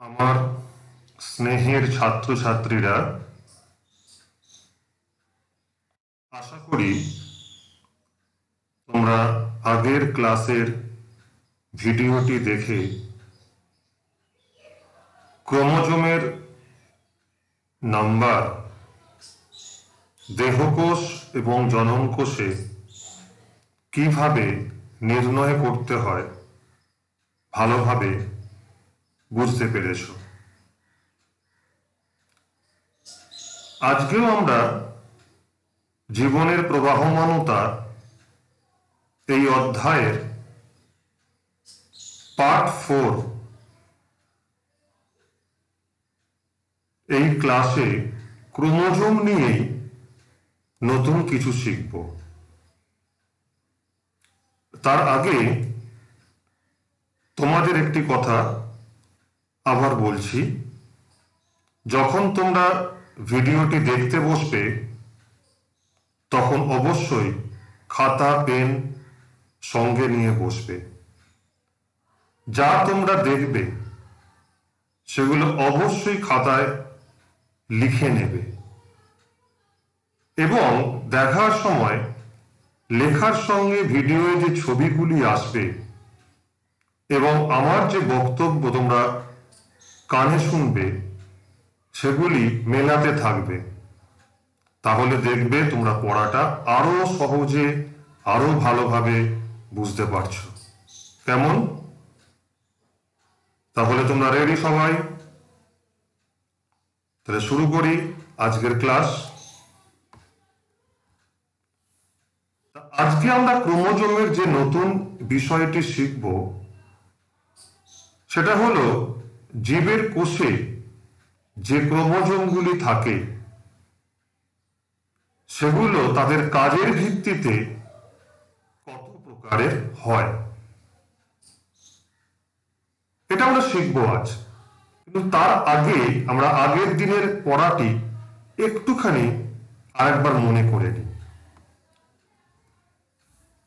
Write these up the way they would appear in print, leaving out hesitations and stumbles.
আমার স্নেহের ছাত্রছাত্রীরা, আশা করি তোমরা আগের ক্লাসের ভিডিওটি দেখে ক্রোমোজোমের নাম্বার, দেহকোষ এবং জননকোষে কিভাবে নির্ণয় করতে হয় ভালোভাবে বুঝতে পেরেছ। আজকেও আমরা জীবনের প্রবাহমানতা এই অধ্যায়ের পার্ট 4 এই ক্লাসে ক্রোমোজোম নিয়েই নতুন কিছু শিখব। তার আগে তোমাদের একটি কথা আবার বলছি, যখন তোমরা ভিডিওটি দেখতে বসবে তখন অবশ্যই খাতা পেন সঙ্গে নিয়ে বসবে। যা তোমরা দেখবে সেগুলো অবশ্যই খাতায় লিখে নেবে এবং দেখার সময় লেখার সঙ্গে ভিডিওয়ে যে ছবিগুলি আসবে এবং আমার যে বক্তব্য তোমরা কানে শুনবে সেগুলি মেলাতে থাকবে। তাহলে দেখবে তোমরা পড়াটা আরো সহজে আরো ভালোভাবে বুঝতে পারছো। কেমন? তাহলে তোমরা রেডি সবাই? তাহলে শুরু করি আজকের ক্লাস। আজকে আমরা ক্রোমোজোমের যে নতুন বিষয়টি শিখব সেটা হলো জীবের কোষে যে ক্রোমোজোমগুলি থাকে সেগুলো তাদের কাজের ভিত্তিতে কত প্রকারের হয়, এটা আমরা শিখবো আজ। কিন্তু তার আগে আমরা আগের দিনের পড়াটি একটুখানি আরেকবার মনে করে নিই।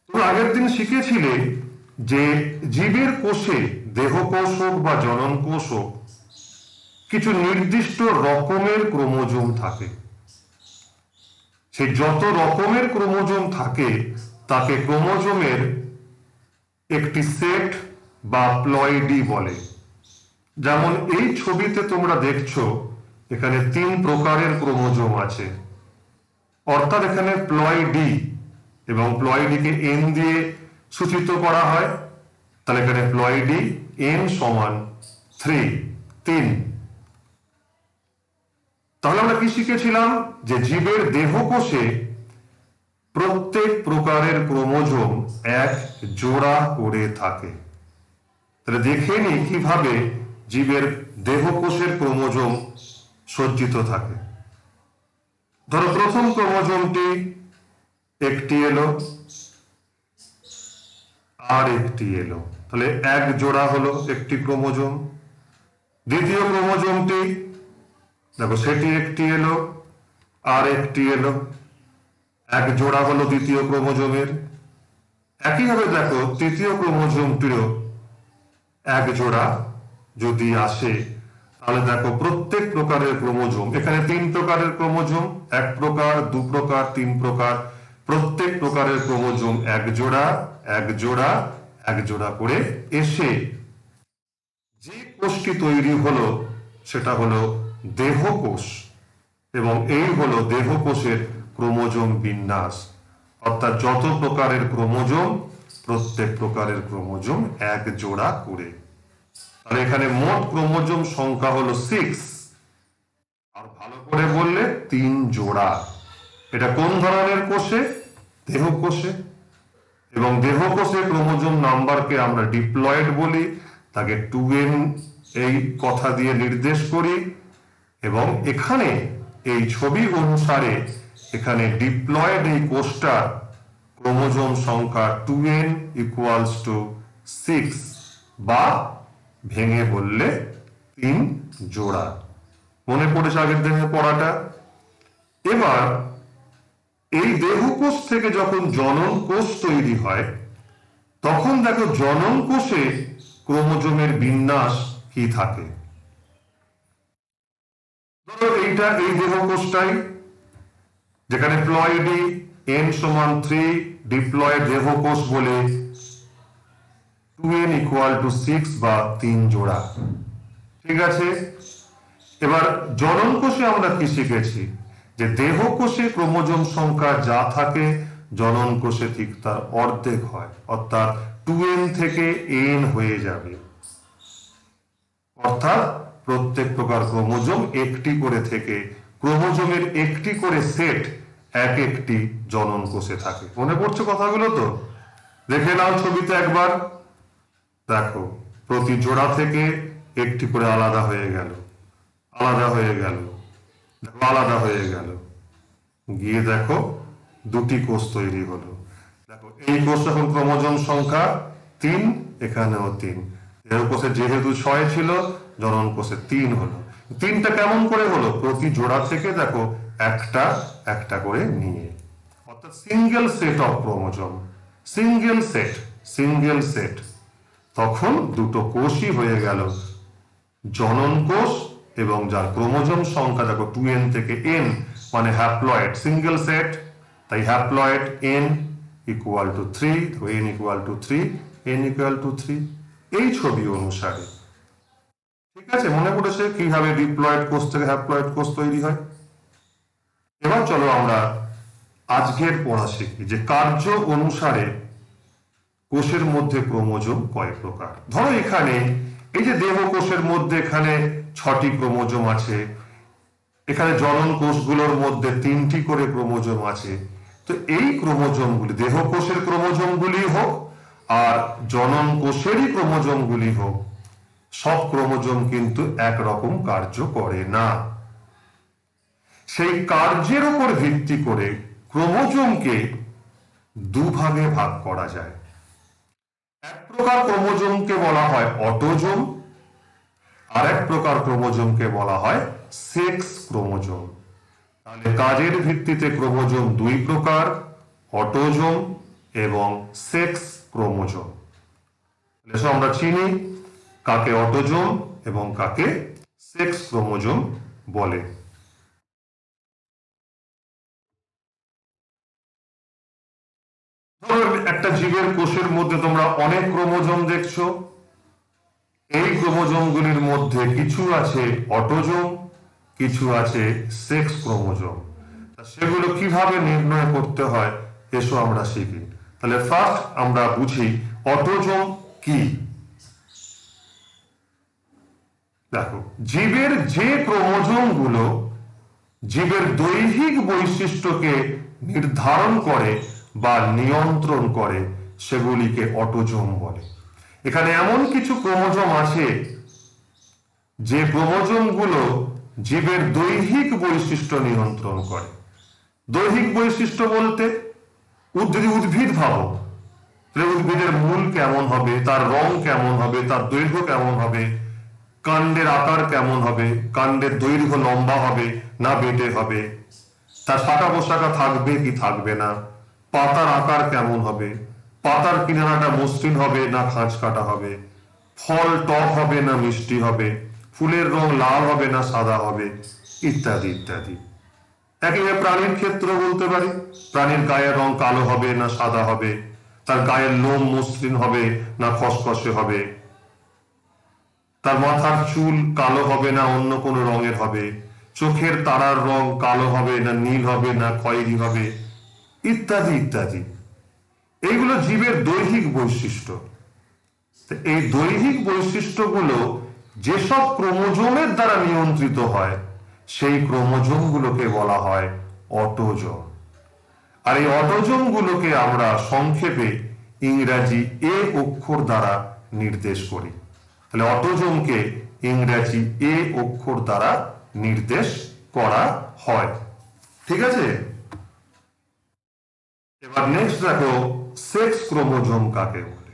তোমরা আগের দিন শিখেছিলে যে জীবের কোষে, দেহকোষ হোক বা জনন কোষ হোক, কিছু নির্দিষ্ট রকমের ক্রোমোজোম থাকে। সেই যত রকমের ক্রোমোজোম থাকে তাকে ক্রোমোজোমের একটি সেট বা প্লয়েডি বলে। যেমন এই ছবিতে তোমরা দেখছো এখানে 3 প্রকারের ক্রোমোজোম আছে, অর্থাৎ এখানে প্লয়েডি, এবং প্লয়েডিকে এন দিয়ে সূচিত করা হয়। তাহলে এখানে প্লয়েডি এন সমান 3। তাহলে আমরা কি শিখেছিলাম? যে জীবের দেহকোষে প্রত্যেক প্রকারের ক্রোমোজোম এক জোড়া করে থাকে। তাহলে দেখে নি কিভাবে জীবের দেহকোষের ক্রোমোজোম সজ্জিত থাকে। ধরো প্রথম ক্রোমোজোমটি একটি এলো আর একটি এলো, তাহলে এক জোড়া হলো একটি ক্রোমোজোম। দ্বিতীয় ক্রোমোজোমটি দেখো সেটি একটি এলো আর একটি এলো, এক জোড়া হলো দ্বিতীয় ক্রোমোজোমের। একইভাবে দেখো তৃতীয় ক্রোমোজোমটিরও এক জোড়া যদি আসে, তাহলে দেখো প্রত্যেক প্রকারের ক্রোমোজোম, এখানে 3 প্রকারের ক্রোমোজোম, 1 প্রকার, 2 প্রকার, 3 প্রকার, প্রত্যেক প্রকারের ক্রোমোজোম এক জোড়া এক জোড়া এক জোড়া করে এসে যে কোষটি তৈরি হলো সেটা হলো দেহকোষ, এবং এই হলো দেহকোষের ক্রোমোজোম বিন্যাস। অর্থাৎ যত প্রকারের ক্রোমোজোম, প্রত্যেক প্রকারের ক্রোমোজোম এক জোড়া করে। আর এখানে মোট ক্রোমোজোম সংখ্যা হলো 6, আর ভালো করে বললে 3 জোড়া। এটা কোন ধরনের কোষে? দেহকোষে। এবং দেহকোষে ক্রোমোজোম নাম্বারকে আমরা ডিপ্লয়েড বলি, তাকে 2n এই কথা দিয়ে নির্দেশ করি। এবং এখানে এই ছবি অনুসারে এখানে ডিপ্লয়েড এই কোষটা ক্রোমোজোম সংখ্যা 2n = 6, বা ভেঙে বললে 3 জোড়া। মনে পড়েছে আগের দিনের পড়াটা? এবার এই দেহকোষ থেকে যখন জনন কোষ তৈরি হয় তখন দেখো জনন কোষে ক্রোমোজোমের বিন্যাস কি থাকে। ধরো এইটা এই দেহকোষটাই, যেখানে প্লয়েডি n সমান 3 ডিপ্লয়েড দেহকোষ বলে 2n ইকুয়াল টু 6 বা 3 জোড়া। ঠিক আছে, এবার জনন কোষে আমরা কি শিখেছি, যে দেহকোষে ক্রোমোজোম সংখ্যা যা থাকে জনন কোষে ঠিক তার অর্ধেক হয়, অর্থাৎ 2n থেকে n হয়ে যাবে। অর্থাৎ প্রত্যেক প্রকার ক্রোমোজোম একটি করে থেকে ক্রোমোজোমের একটি করে সেট এক একটি জনন কোষে থাকে। মনে পড়ছে কথাগুলো? তো দেখে নাও ছবিতে একবার, দেখো প্রতি জোড়া থেকে একটি করে আলাদা হয়ে গেল, আলাদা হয়ে গেল, দেখো আলাদা হয়ে গেল, গিয়ে দেখো দুটি কোষ তৈরি হলো। দেখো এই কোষ এখন ক্রোমোজোম সংখ্যা 3, এখানেও 3। দেহকোষে যেহেতু 6 ছিল, জনন কোষে 3 হলো। 3টা কেমন করে হলো? প্রতি জোড়া থেকে দেখো একটা একটা করে নিয়ে, অর্থাৎ single set of chromosome, single set, single set. তখন দুটো কোষই হয়ে গেল জনন কোষ, এবং যার ক্রোমোজোম সংখ্যা দেখো 2n থেকে n, মানে হ্যাপ্লয়েড, সিঙ্গেল সেট, তাই haploid n equal to 3, n equal to 3, n equal to 3, এই ছবি অনুসারে। ঠিক আছে, মনে পড়েছে কিভাবে ডিপ্লয়েড কোষ থেকে হ্যাপ্লয়েড কোষ তৈরি হয়? এবার চলো আমরা আজকের পড়া শিখি, যে কার্য অনুসারে কোষের মধ্যে ক্রোমোজোম কয় প্রকার। ধরো এখানে এই যে দেহ কোষের মধ্যে এখানে 6টি ক্রোমোজোম আছে, এখানে জনন কোষগুলোর মধ্যে 3টি করে ক্রোমোজোম আছে। তো এই ক্রোমোজোমগুলি দেহ কোষের ক্রোমোজোমগুলি হোক আর জনন কোষেরই ক্রোমোজোমগুলি হোক, সব ক্রোমোজোম কিন্তু একরকম কার্য করে না। সেই কার্যের উপর ভিত্তি করে ক্রোমোজোমকে দুভাগে ভাগ করা যায়। এক প্রকার ক্রোমোজোমকে বলা হয় অটোজোম, আর এক প্রকার ক্রোমোজোমকে বলা হয় সেক্স ক্রোমোজোম। তাহলে কাজের ভিত্তিতে ক্রোমোজোম দুই প্রকার, অটোজোম এবং সেক্স ক্রোমোজোম। আমরা চিনি কাকে অটোজোম এবং কাকে সেক্স ক্রোমোজোম বলে। একটা জীবের কোষের মধ্যে তোমরা অনেক ক্রোমোজোম দেখছো। এই ক্রোমোজোমগুলির মধ্যে কিছু আছে অটোজোম, কিছু আছে সেক্স ক্রোমোজোম। সেগুলো কিভাবে নির্ণয় করতে হয় এসো আমরা শিখি। তাহলে ফার্স্ট আমরা বুঝি অটোজোম কি। দেখো, জীবের যে ক্রোমোজোমগুলো জীবের দৈহিক বৈশিষ্ট্যকে নির্ধারণ করে বা নিয়ন্ত্রণ করে সেগুলিকে অটোজোম বলে। এখানে এমন কিছু ক্রোমোজোম আছে যে ক্রোমোজোমগুলো জীবের দৈহিক বৈশিষ্ট্য নিয়ন্ত্রণ করে। দৈহিক বৈশিষ্ট্য বলতে যদি উদ্ভিদ ভাবো, উদ্ভিদের মূল কেমন হবে, তার রং কেমন হবে, তার দৈর্ঘ্য কেমন হবে, কাণ্ডের আকার কেমন হবে, কাণ্ডের দৈর্ঘ্য লম্বা হবে না বেটে হবে, তার শাখা পোশাখা থাকবে কি থাকবে না, পাতার আকার কেমন হবে, পাতার কিনারাটা মসৃণ হবে না খাঁজ কাটা হবে, ফল টক হবে না মিষ্টি হবে, ফুলের রং লাল হবে না সাদা হবে, ইত্যাদি ইত্যাদি। একইভাবে প্রাণীর ক্ষেত্র বলতে পারি, প্রাণীর গায়ের রং কালো হবে না সাদা হবে, তার গায়ের লোম মসৃণ হবে না খসখসে হবে, তার মাথার চুল কালো হবে না অন্য কোনো রঙের হবে, চোখের তারার রং কালো হবে না নীল হবে না খয়েরি হবে, ইত্যাদি ইত্যাদি। এইগুলো জীবের দৈহিক বৈশিষ্ট্য। এই দৈহিক বৈশিষ্ট্যগুলো যেসব ক্রোমোজোমের দ্বারা নিয়ন্ত্রিত হয় সেই ক্রোমোজোমগুলোকে বলা হয় অটোজোম। আর এই অটোজোমগুলোকে আমরা সংক্ষেপে ইংরাজি এ অক্ষর দ্বারা নির্দেশ করি। তাহলে অটোজোমকে ইংরাজি এ অক্ষর দ্বারা নির্দেশ করা হয়। ঠিক আছে, এবার নেক্সট দেখো সেক্স ক্রোমোজোম কাকে বলে।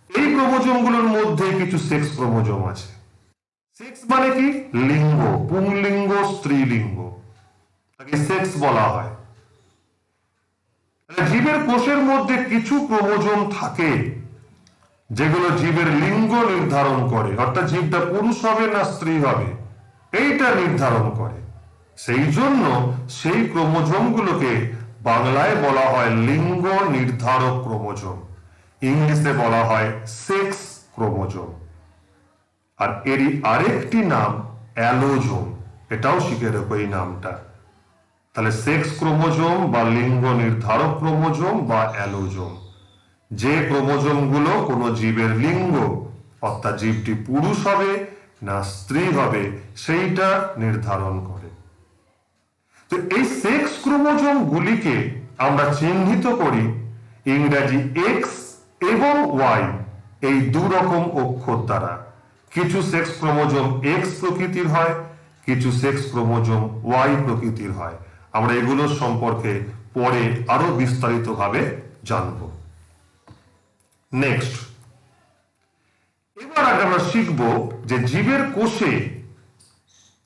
এই ক্রোমোজোমগুলোর মধ্যে কিছু সেক্স ক্রোমোজোম আছে। সেক্স মানে কি? লিঙ্গ, পুংলিঙ্গ স্ত্রীলিঙ্গ, তাকে সেক্স বলা হয়। জীবের কোষের মধ্যে কিছু ক্রোমোজোম থাকে যেগুলো জীবের লিঙ্গ নির্ধারণ করে, অর্থাৎ জীবটা পুরুষ হবে না স্ত্রী হবে। এইটা নির্ধারণ করে। সেই জন্য সেই ক্রোমোজোমগুলোকে বাংলায় বলা হয় লিঙ্গ নির্ধারক ক্রোমোজোম, ইংলিশে বলা হয় সেক্স ক্রোমোজোম। আর এরই আরেকটি নাম অ্যালোজোম, এটাও শিখে রেখো এই নামটা। তাহলে সেক্স ক্রোমোজোম বা লিঙ্গ নির্ধারক ক্রোমোজোম বা অ্যালোজোম, যে ক্রোমোজোমগুলো কোনো জীবের লিঙ্গ অর্থাৎ জীবটি পুরুষ হবে না স্ত্রী হবে সেইটা নির্ধারণ করে। তো এই সেক্স ক্রোমোজোম গুলিকে আমরা চিহ্নিত করি ইংরেজি এক্স এবং ওয়াই এই দু রকম অক্ষর দ্বারা। কিছু সেক্স ক্রোমোজোম এক্স প্রকৃতির হয়, কিছু সেক্স ক্রোমোজোম ওয়াই প্রকৃতির হয়। আমরা এগুলোর সম্পর্কে পরে আরো বিস্তারিতভাবে জানব। নেক্সট, এবার আমরা শিখব যে জীবের কোষে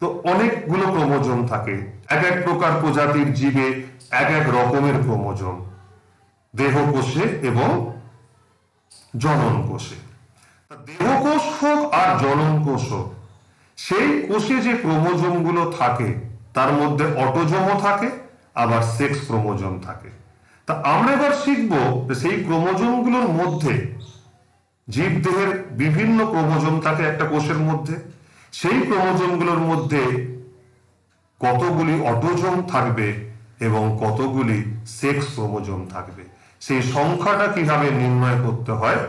তো অনেকগুলো ক্রোমোজোম থাকে, এক এক প্রকার প্রজাতির জীবে এক এক রকমের ক্রোমোজোম, দেহ কোষে এবং জনন কোষে। দেহকোষ হোক আর জনন কোষ হোক, সেই কোষে যে ক্রোমোজোম গুলো থাকে তার মধ্যে অটোজোমও থাকে আবার সেক্স ক্রোমোজোম থাকে। তা আমরা এবার শিখব যে সেই ক্রোমোজোম গুলোর মধ্যে জীব দেহের বিভিন্ন ক্রোমোজোম থাকে একটা কোষের মধ্যে, সেই ক্রোমোজোম গুলোর মধ্যে কতগুলি অটোজোম থাকবে এবং কতগুলি সেক্স ক্রোমোজোম থাকবে, সেই সংখ্যাটা কিভাবে নির্ণয় করতে হয়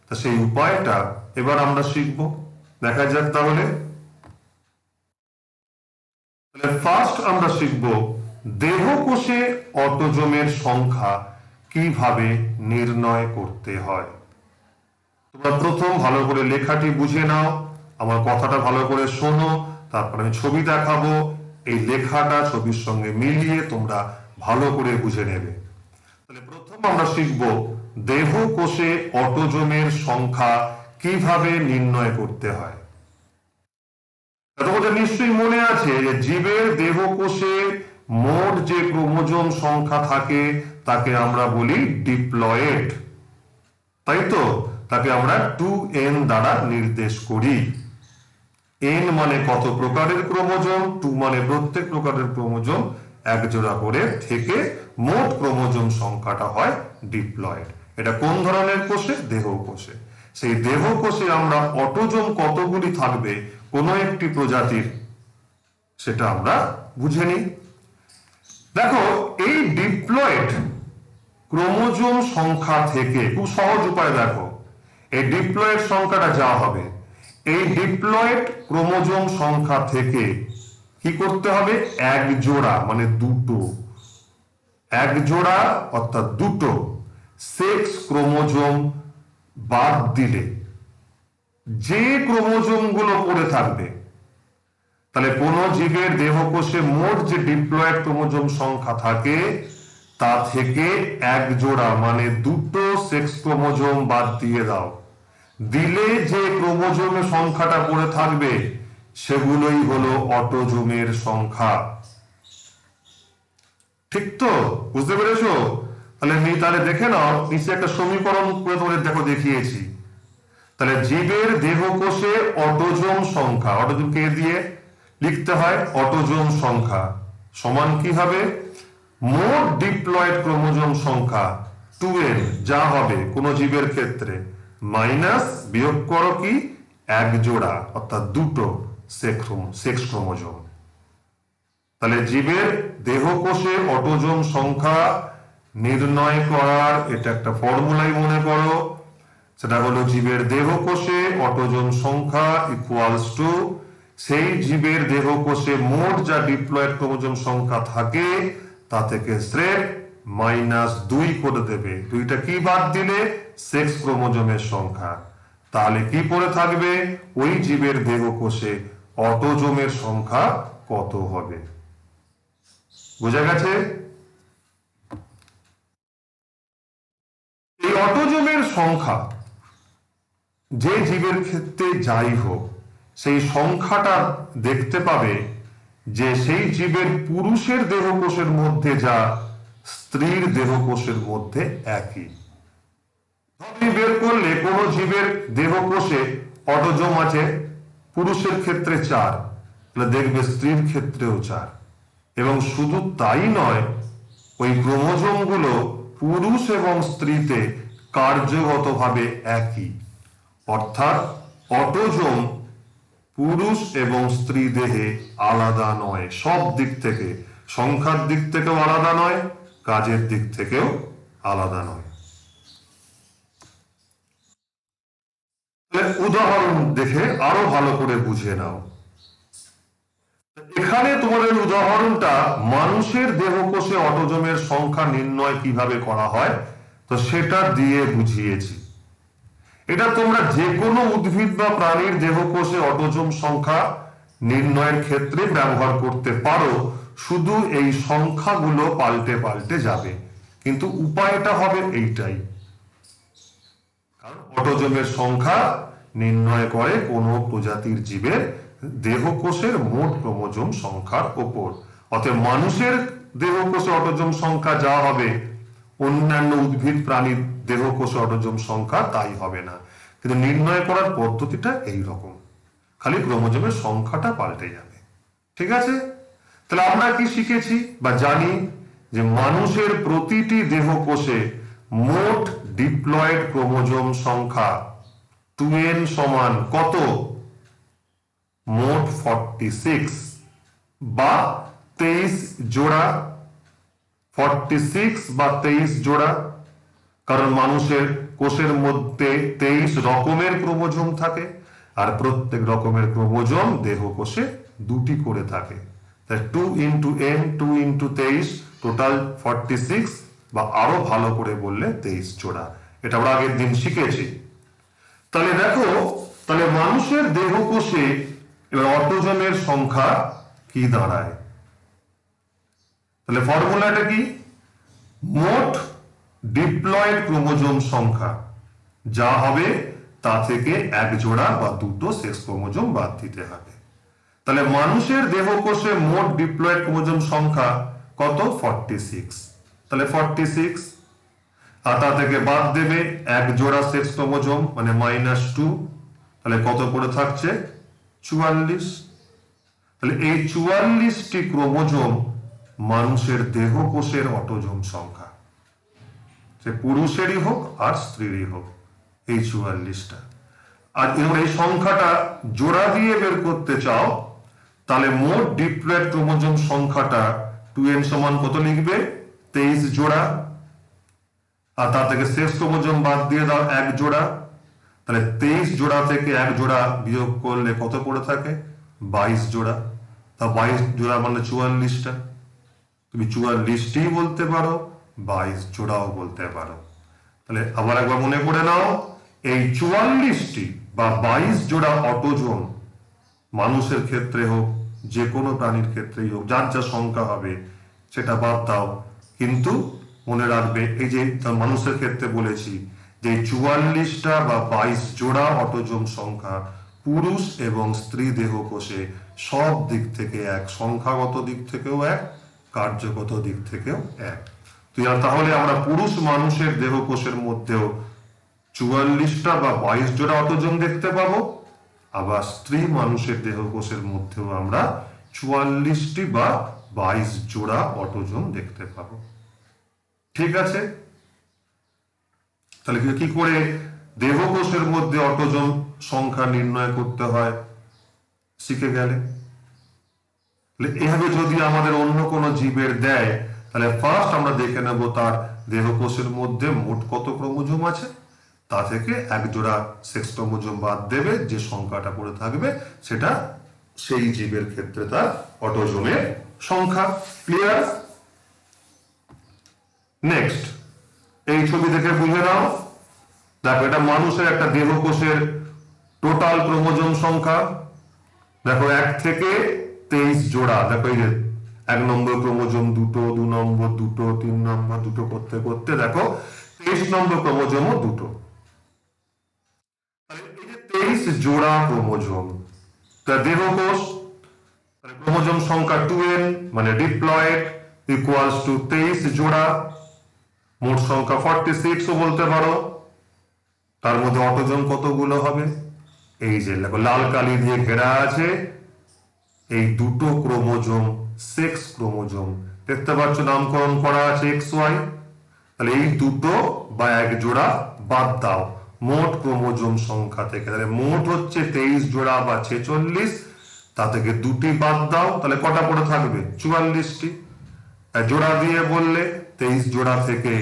তা সেই উপায়টা এবার আমরা শিখব। দেখা যাক তাহলে। ফার্স্ট আমরা শিখব দেহ কোষে অটোজোমের সংখ্যা কিভাবে নির্ণয় করতে হয়। তোমরা প্রথম ভালো করে লেখাটি বুঝে নাও, আমার কথাটা ভালো করে শোনো, তারপর আমি ছবি দেখাবো, এই লেখাটা ছবির সঙ্গে মিলিয়ে তোমরা ভালো করে বুঝে নেবে। তাহলে প্রথম আমরা শিখব দেহ কোষে অটোজোমের সংখ্যা কিভাবে নির্ণয় করতে হয়। তোমাদের নিশ্চয়ই মনে আছে যে জীবের দেহ কোষে মোট যে ক্রোমোজোম সংখ্যা থাকে তাকে আমরা বলি ডিপ্লয়েড, তাই তো? তাকে আমরা 2n দ্বারা নির্দেশ করি। n মানে কত প্রকারের ক্রোমোজোম, 2 মানে প্রত্যেক প্রকারের ক্রোমোজোম এক জোড়া করে থেকে মোট ক্রোমোজোম সংখ্যাটা হয় ডিপ্লয়েড। এটা কোন ধরনের কোষে? দেহ কোষে। সেই দেহ কোষে আমরা অটোজোম কতগুলি থাকবে কোন একটি প্রজাতির সেটা আমরা বুঝে নিই। দেখো, এই ডিপ্লয়েড ক্রোমোজোম সংখ্যা থেকে খুব সহজ উপায় দেখো, এই ডিপ্লয়েড সংখ্যাটা যা হবে এই ডিপ্লয়েড ক্রোমোজোম সংখ্যা থেকে কি করতে হবে? এক জোড়া মানে দুটো, এক জোড়া অর্থাৎ দুটো সেক্স ক্রোমোজোম বাদ দিলে যে ক্রোমোজোম গুলো পড়ে থাকবে, তাহলে কোন জীবের দেহকোষে মোট যে ডিপ্লয়েড ক্রোমোজোম সংখ্যা থাকে তা থেকে এক জোড়া মানে দুটো সেক্স ক্রোমোজোম বাদ দিয়ে দাও, দিলে যে ক্রোমোজোমের সংখ্যাটা পড়ে থাকবে সেগুলোই হলো অটোজোমের সংখ্যা। ঠিক তো? বুঝতে পেরেছো? তাহলে দেখে নাও, নিচে একটা সমীকরণ করে তোমাদের দেখো দেখিয়েছি। তাহলে জীবের দেহকোষে অটোজোম সংখ্যা, অটোজোম কে দিয়ে লিখতে হয়? অটোজোম সংখ্যা সমান কি হবে? মোট ডিপ্লয়েড ক্রোমোজোম সংখ্যা 2n যা হবে কোন জীবের ক্ষেত্রে মাইনাস বিয়োগ করো কি এক জোড়া অর্থাৎ দুটো সেক্স ক্রোমোজোম। তাহলে জীবের দেহকোষে অটোজোম সংখ্যা নির্ণয় করার এটা একটা ফর্মুলাই মনে করো, সেটা হলো জীবের দেহকোষে অটোজোম সংখ্যা ইকুয়ালস টু সেই জীবের দেহকোষে মোট যা ডিপ্লয়েড ক্রোমোজোম সংখ্যা থাকে তা থেকে স্রেফ -2 করে দেবে। দুইটা কি বাদ দিলে? সেক্স ক্রোমোজোমের সংখ্যা। তাহলে কি পড়ে থাকবে? ওই জীবের দেহকোষে অটোজোমের সংখ্যা কত হবে। বোঝা গেছে? এই অটোজোমের সংখ্যা যে জীবের ক্ষেত্রে যাই হোক সেই সংখ্যাটা দেখতে পাবে যে সেই জীবের পুরুষের দেহকোষের মধ্যে যা স্ত্রীর দেহকোষের মধ্যে একই। তুমি বের করলে কোন জীবের দেহকোষে অটোজোম আছে পুরুষের ক্ষেত্রে 4, তাহলে দেখবে স্ত্রীর ক্ষেত্রেও 4। এবং শুধু তাই নয়, ওই ক্রোমোজোম গুলো পুরুষ এবং স্ত্রীতে কার্যগতভাবে একই, অর্থাৎ অটোজোম পুরুষ এবং স্ত্রী দেহে আলাদা নয়, সব দিক থেকে, সংখ্যার দিক থেকেও আলাদা নয়, কাজের দিক থেকেও আলাদা নয়। উদাহরণ দেখে আরো ভালো করে বুঝে নাও। এখানে তোমাদের উদাহরণটা মানুষের দেহকোষে অটোজোমের সংখ্যা নির্ণয় কিভাবে করা হয় তো সেটা দিয়ে বুঝিয়েছি। এটা তোমরা যে কোনো উদ্ভিদ বা প্রাণীর দেহকোষে অটোজোম সংখ্যা নির্ণয়ের ক্ষেত্রে ব্যবহার করতে পারো, শুধু এই সংখ্যাগুলো পাল্টে পাল্টে যাবে, কিন্তু উপায়টা হবে এইটাই। কারণ অটোজোমের সংখ্যা নির্ণয় করে কোনো প্রজাতির জীবের দেহকোষের মোট ক্রোমোজোম সংখ্যার উপর। অতএব মানুষের দেহকোষে অটোজোম সংখ্যা যা হবে, অন্যান্য উদ্ভিদ প্রাণীর দেহকোষে অটোজোম সংখ্যা তাই হবে না, কিন্তু নির্ণয় করার পদ্ধতিটা এই রকম, খালি ক্রোমোজোমের সংখ্যাটা পাল্টে যাবে। ঠিক আছে? তাহলে আমরা কি শিখেছি বা জানি যে মানুষের প্রতিটি দেহকোষে মোট ডিপ্লয়েড ক্রোমোজোম সংখ্যা 2n সমান কত? মোট 46 বা 23 জোড়া। 46 বা 23 জোড়া, কারণ মানুষের কোষের মধ্যে 23 রকমের ক্রোমোজোম থাকে, আর প্রত্যেক রকমের ক্রোমোজোম দেহকোষে 2টি করে থাকে। তাই 2 ইন্টু n, 2 ইন্টু 23, টোটাল 46, বা আরো ভালো করে বললে 23 জোড়া। এটা আমরা আগের দিন শিখেছি। তাহলে দেখো, তাহলে মানুষের দেহকোষে এবার অটোজোমের সংখ্যা কি দাঁড়ায়? তাহলে ফর্মুলাটা কি? মোট ডিপ্লয়েড ক্রোমোজোম সংখ্যা যা হবে তা থেকে এক জোড়া বা দুটো সেক্স ক্রোমোজোম বাদ দিতে হবে। তাহলে মানুষের দেহকোষে মোট ডিপ্লয়েড ক্রোমোজোম সংখ্যা কত? 46। তাহলে 46, আর তা থেকে বাদ দেবে এক জোড়া সেক্স ক্রোমোজোম, মানে -2। তাহলে কত পড়ে থাকছে? 44। তাহলে এই 44টি ক্রোমোজোম মানুষের দেহকোষের অটোজোম সংখ্যা, সে পুরুষেরই হোক আর স্ত্রীরই হোক, এই 44টা। আর এই সংখ্যাটা জোড়া দিয়ে বের করতে চাও, তাহলে মোট ডিপ্লয়েড ক্রোমোজোম সংখ্যাটা 2n সমান কত লিখবে? 23 জোড়া। আর তা থেকে সেক্স ক্রোমোজোম বাদ দিয়ে দাও এক জোড়া। তাহলে 23 জোড়া থেকে এক জোড়া বিয়োগ করলে কত পড়ে থাকে? 22 জোড়া। তা 22 জোড়া মানে 44টা। তুমি 44টি বলতে পারো, 22 জোড়াও বলতে পারো। তাহলে আবার একবার মনে করে নাও, এই 44টি বা 22 জোড়া অটোজোম মানুষের ক্ষেত্রে হোক, যে কোনো প্রাণীর ক্ষেত্রেই হোক, যার যা সংখ্যা হবে সেটা বাদ দাও, কিন্তু মনে রাখবে এই যে মানুষের ক্ষেত্রে বলেছি যে 44টা বা 22 জোড়া অটোজোম সংখ্যা পুরুষ এবং স্ত্রী দেহকোষে সব দিক থেকে এক, সংখ্যাগত দিক থেকেও এক, কার্যগত দিক থেকেও এক। তাহলে আমরা পুরুষ মানুষের দেহকোষের মধ্যেও 44টা বা 22 জোড়া অটোজোম দেখতে পাবো, আবার স্ত্রী মানুষের দেহকোষের মধ্যেও আমরা 44টি বা 22 জোড়া অটোজোম দেখতে পাবো। ঠিক আছে? তাহলে কি করে দেহকোষের মধ্যে অটোজোম সংখ্যা নির্ণয় করতে হয় শিখে গেলে। এভাবে যদি আমাদের অন্য কোনো জীবের দেয়, তাহলে ফার্স্ট আমরা দেখে নেব তার দেহকোষের মধ্যে মোট কত ক্রোমোজোম আছে, তা থেকে এক জোড়া সেক্স ক্রোমোজোম বাদ দেবে, যে সংখ্যাটা পড়ে থাকবে সেটা সেই জীবের ক্ষেত্রে তার অটোজোমের সংখ্যা। ক্লিয়ার? নেক্সট, এই ছবি দেখে বুঝে নাও। দেখো, এটা মানুষের একটা দেহকোষের টোটাল ক্রোমোজোম সংখ্যা। দেখো 1 থেকে 23 জোড়া। দেখো এই যে 1 নম্বর ক্রোমোজোম দুটো, 2 নম্বর দুটো, 3 নম্বর দুটো করতে করতে দেখো 23 নম্বর ক্রোমোজোমও দুটো। এই যে 23 জোড়া ক্রোমোজোম, তা দেহকোষ ক্রোমোজোম সংখ্যা 2n মানে ডিপ্লয়েড ইকুয়ালস টু 23 জোড়া, মোট সংখ্যা 46 ও বলতে পারো। তার মধ্যে অটোজোম কতগুলো হবে? এই যে দেখো লাল কালি দিয়ে ঘেরা আছে, এই দুটো ক্রোমোজোম সেক্স ক্রোমোজোম। দেখতে পাচ্ছ নামকরণ করা আছে এক্স ওয়াই। তাহলে এই দুটো বা এক জোড়া বাদ দাও মোট ক্রোমোজোম সংখ্যা থেকে। তাহলে মোট হচ্ছে 23 জোড়া বা 46, তা থেকে দুটি বাদ দাও, তাহলে কটা পড়ে থাকবে? 44টি। জোড়া দিয়ে বললে 23 জোড়া থেকে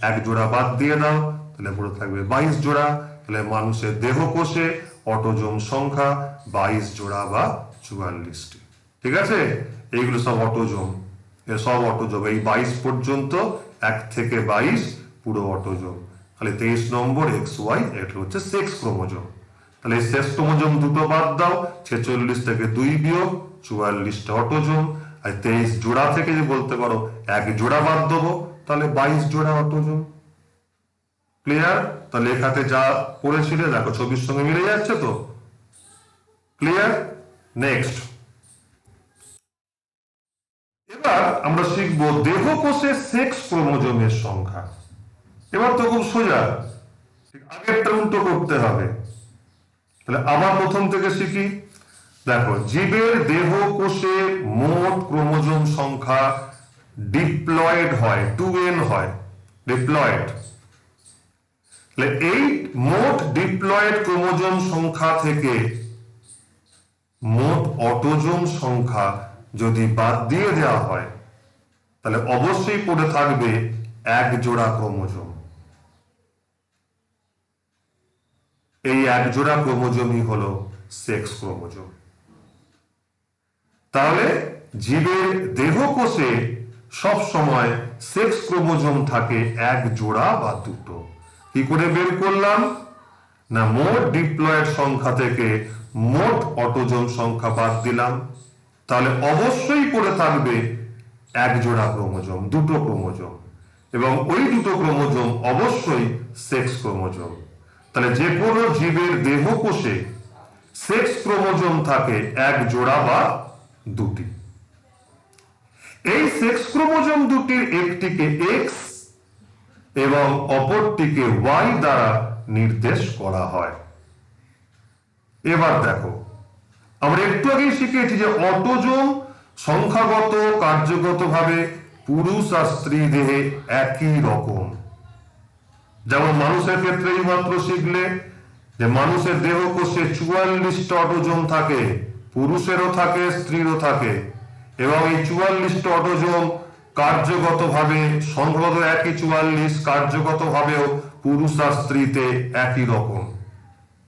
এক জোড়া বাদ দিয়ে দাও, তাহলে পড়ে থাকবে 22 জোড়া। তাহলে মানুষের দেহকোষে অটোজোম সংখ্যা 22 জোড়া বা 44টি। ঠিক আছে, এইগুলো সব অটোজোম, সব অটোজোম। এই 22 পর্যন্ত 1 থেকে 22 পুরো অটোজোম। তাহলে 23 নম্বর এক্স ওয়াই, এটা হচ্ছে সেক্স ক্রোমোজোম। তাহলে এই সেক্স ক্রোমোজোম দুটো বাদ দাও, 46 থেকে 2 বিয়োগ 44টা অটোজোম। আর 23 জোড়া থেকে যে বলতে পারো এক জোড়া বাদ দেবো, তাহলে 22 জোড়া অটোজোম। ক্লিয়ার? তাহলে লেখাতে যা পড়েছিলে দেখো ছবির সঙ্গে মিলে যাচ্ছে তো। ক্লিয়ার? নেক্সট, এবার আমরা শিখব দেহকোষে সেক্স ক্রোমোজোমের সংখ্যা। এবার তো খুব সোজা, আগেরটা উল্টো করতে হবে। তাহলে আবার প্রথম থেকে শিখি। দেখো, জীবের দেহকোষে মোট ক্রোমোজোম সংখ্যা ডিপ্লয়েড হয়, 2n হয়, ডিপ্লয়েড। তাহলে এই মোট ডিপ্লয়েড ক্রোমোজোম সংখ্যা থেকে মোট অটোজোম সংখ্যা যদি বাদ দিয়ে দেওয়া হয়, তাহলে অবশ্যই পড়ে থাকবে এক জোড়া ক্রোমোজোম। এই এক জোড়া ক্রোমোজোমই হলো সেক্স ক্রোমোজোম। তাহলে জীবের দেহকোষে সব সময় সেক্স ক্রোমোজোম থাকে এক জোড়া বা দুটো। কি করে বের করলাম? না, মোট ডিপ্লয়েড সংখ্যা থেকে মোট অটোজোম সংখ্যা বাদ দিলাম, তাহলে অবশ্যই পড়ে থাকবে এক জোড়া ক্রোমোজোম, দুটো ক্রোমোজোম, এবং ওই দুটো ক্রোমোজোম অবশ্যই সেক্স ক্রোমোজোম। তাহলে যে কোনো জীবের দেহকোষে সেক্স ক্রোমোজোম থাকে এক জোড়া বা দুটি। এই সেক্স ক্রোমোজোম দুটির একটিকে এক্স এবং অপরটিকে ওয়াই দ্বারা নির্দেশ করা হয়। এবার দেখো, আমরা একটু আগেই শিখেছি যে অটোজোম সংখ্যাগত কার্যগতভাবে পুরুষ আর স্ত্রী দেহে একই রকম। যেমন মানুষের ক্ষেত্রে এই মাত্র শিখলে যে মানুষের দেহকোষে 44টা অটোজোম থাকে, পুরুষেরও থাকে স্ত্রীরও থাকে, এবং এই 44টা অটোজোম কার্যগতভাবে সংখ্যাগত একই 44, কার্যগতভাবেও পুরুষ আর স্ত্রীতে একই রকম।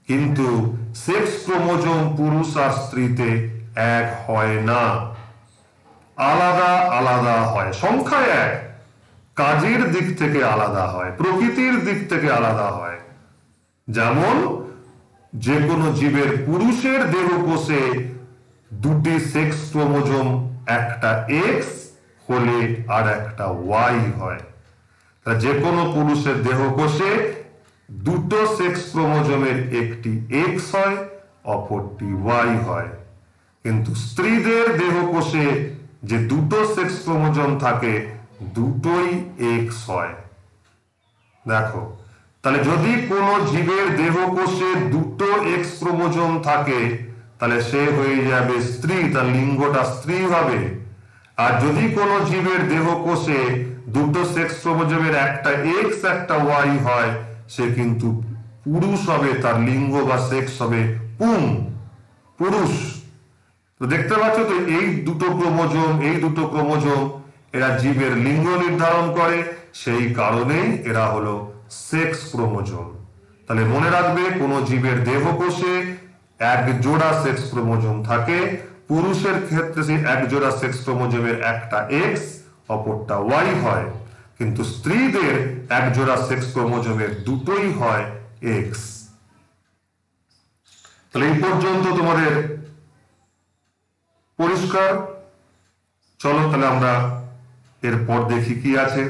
কিন্তু সেক্স ক্রোমোজোম পুরুষ আর স্ত্রীতে এক হয় না, আলাদা আলাদা হয়। সংখ্যায় এক, কাজের দিক থেকে আলাদা হয়, প্রকৃতির দিক থেকে আলাদা হয়। যেমন যে কোনো জীবের পুরুষের দেহকোষে দুটি সেক্স ক্রোমোজোম, একটা এক্স হলে আর একটা ওয়াই হয়। যে কোনো পুরুষের দেহকোষে দুটো সেক্স ক্রোমোজোমের একটি এক্স হয়, অপরটি ওয়াই হয়। কিন্তু স্ত্রীদের দেহকোষে যে দুটো সেক্স ক্রোমোজোম থাকে, দুটোই এক্স হয়। দেখো, তাহলে যদি কোনো জীবের দেহকোষে দুটো এক্স ক্রোমোজোম থাকে, তাহলে সে হয়ে যাবে স্ত্রী, তার লিঙ্গটা স্ত্রী হবে। আর যদি কোনো জীবের দেহকোষে দুটো সেক্স ক্রোমোজোমের একটা এক্স একটা ওয়াই হয়, সে কিন্তু পুরুষ হবে, তার লিঙ্গ বা সেক্স হবে পুং, পুরুষ। তো দেখতে পাচ্ছ তো, এই দুটো ক্রোমোজোম এরা জীবের লিঙ্গ নির্ধারণ করে, সেই কারণেই এরা হলো সেক্স ক্রোমোজোম। তাহলে মনে রাখবে, কোন জীবের দেহকোষে এক জোড়া সেক্স ক্রোমোজোম থাকে, পুরুষের ক্ষেত্রে সেই এক জোড়া সেক্স ক্রোমোজোমের একটা এক্স অপরটা ওয়াই হয়, কিন্তু স্ত্রীদের এক জোড়া সেক্স ক্রোমোজোমের দুটোই হয় এক্স। তাহলে এই পর্যন্ত তোমাদের পরিষ্কার? চলো তাহলে আমরা এরপর দেখি কি আছে।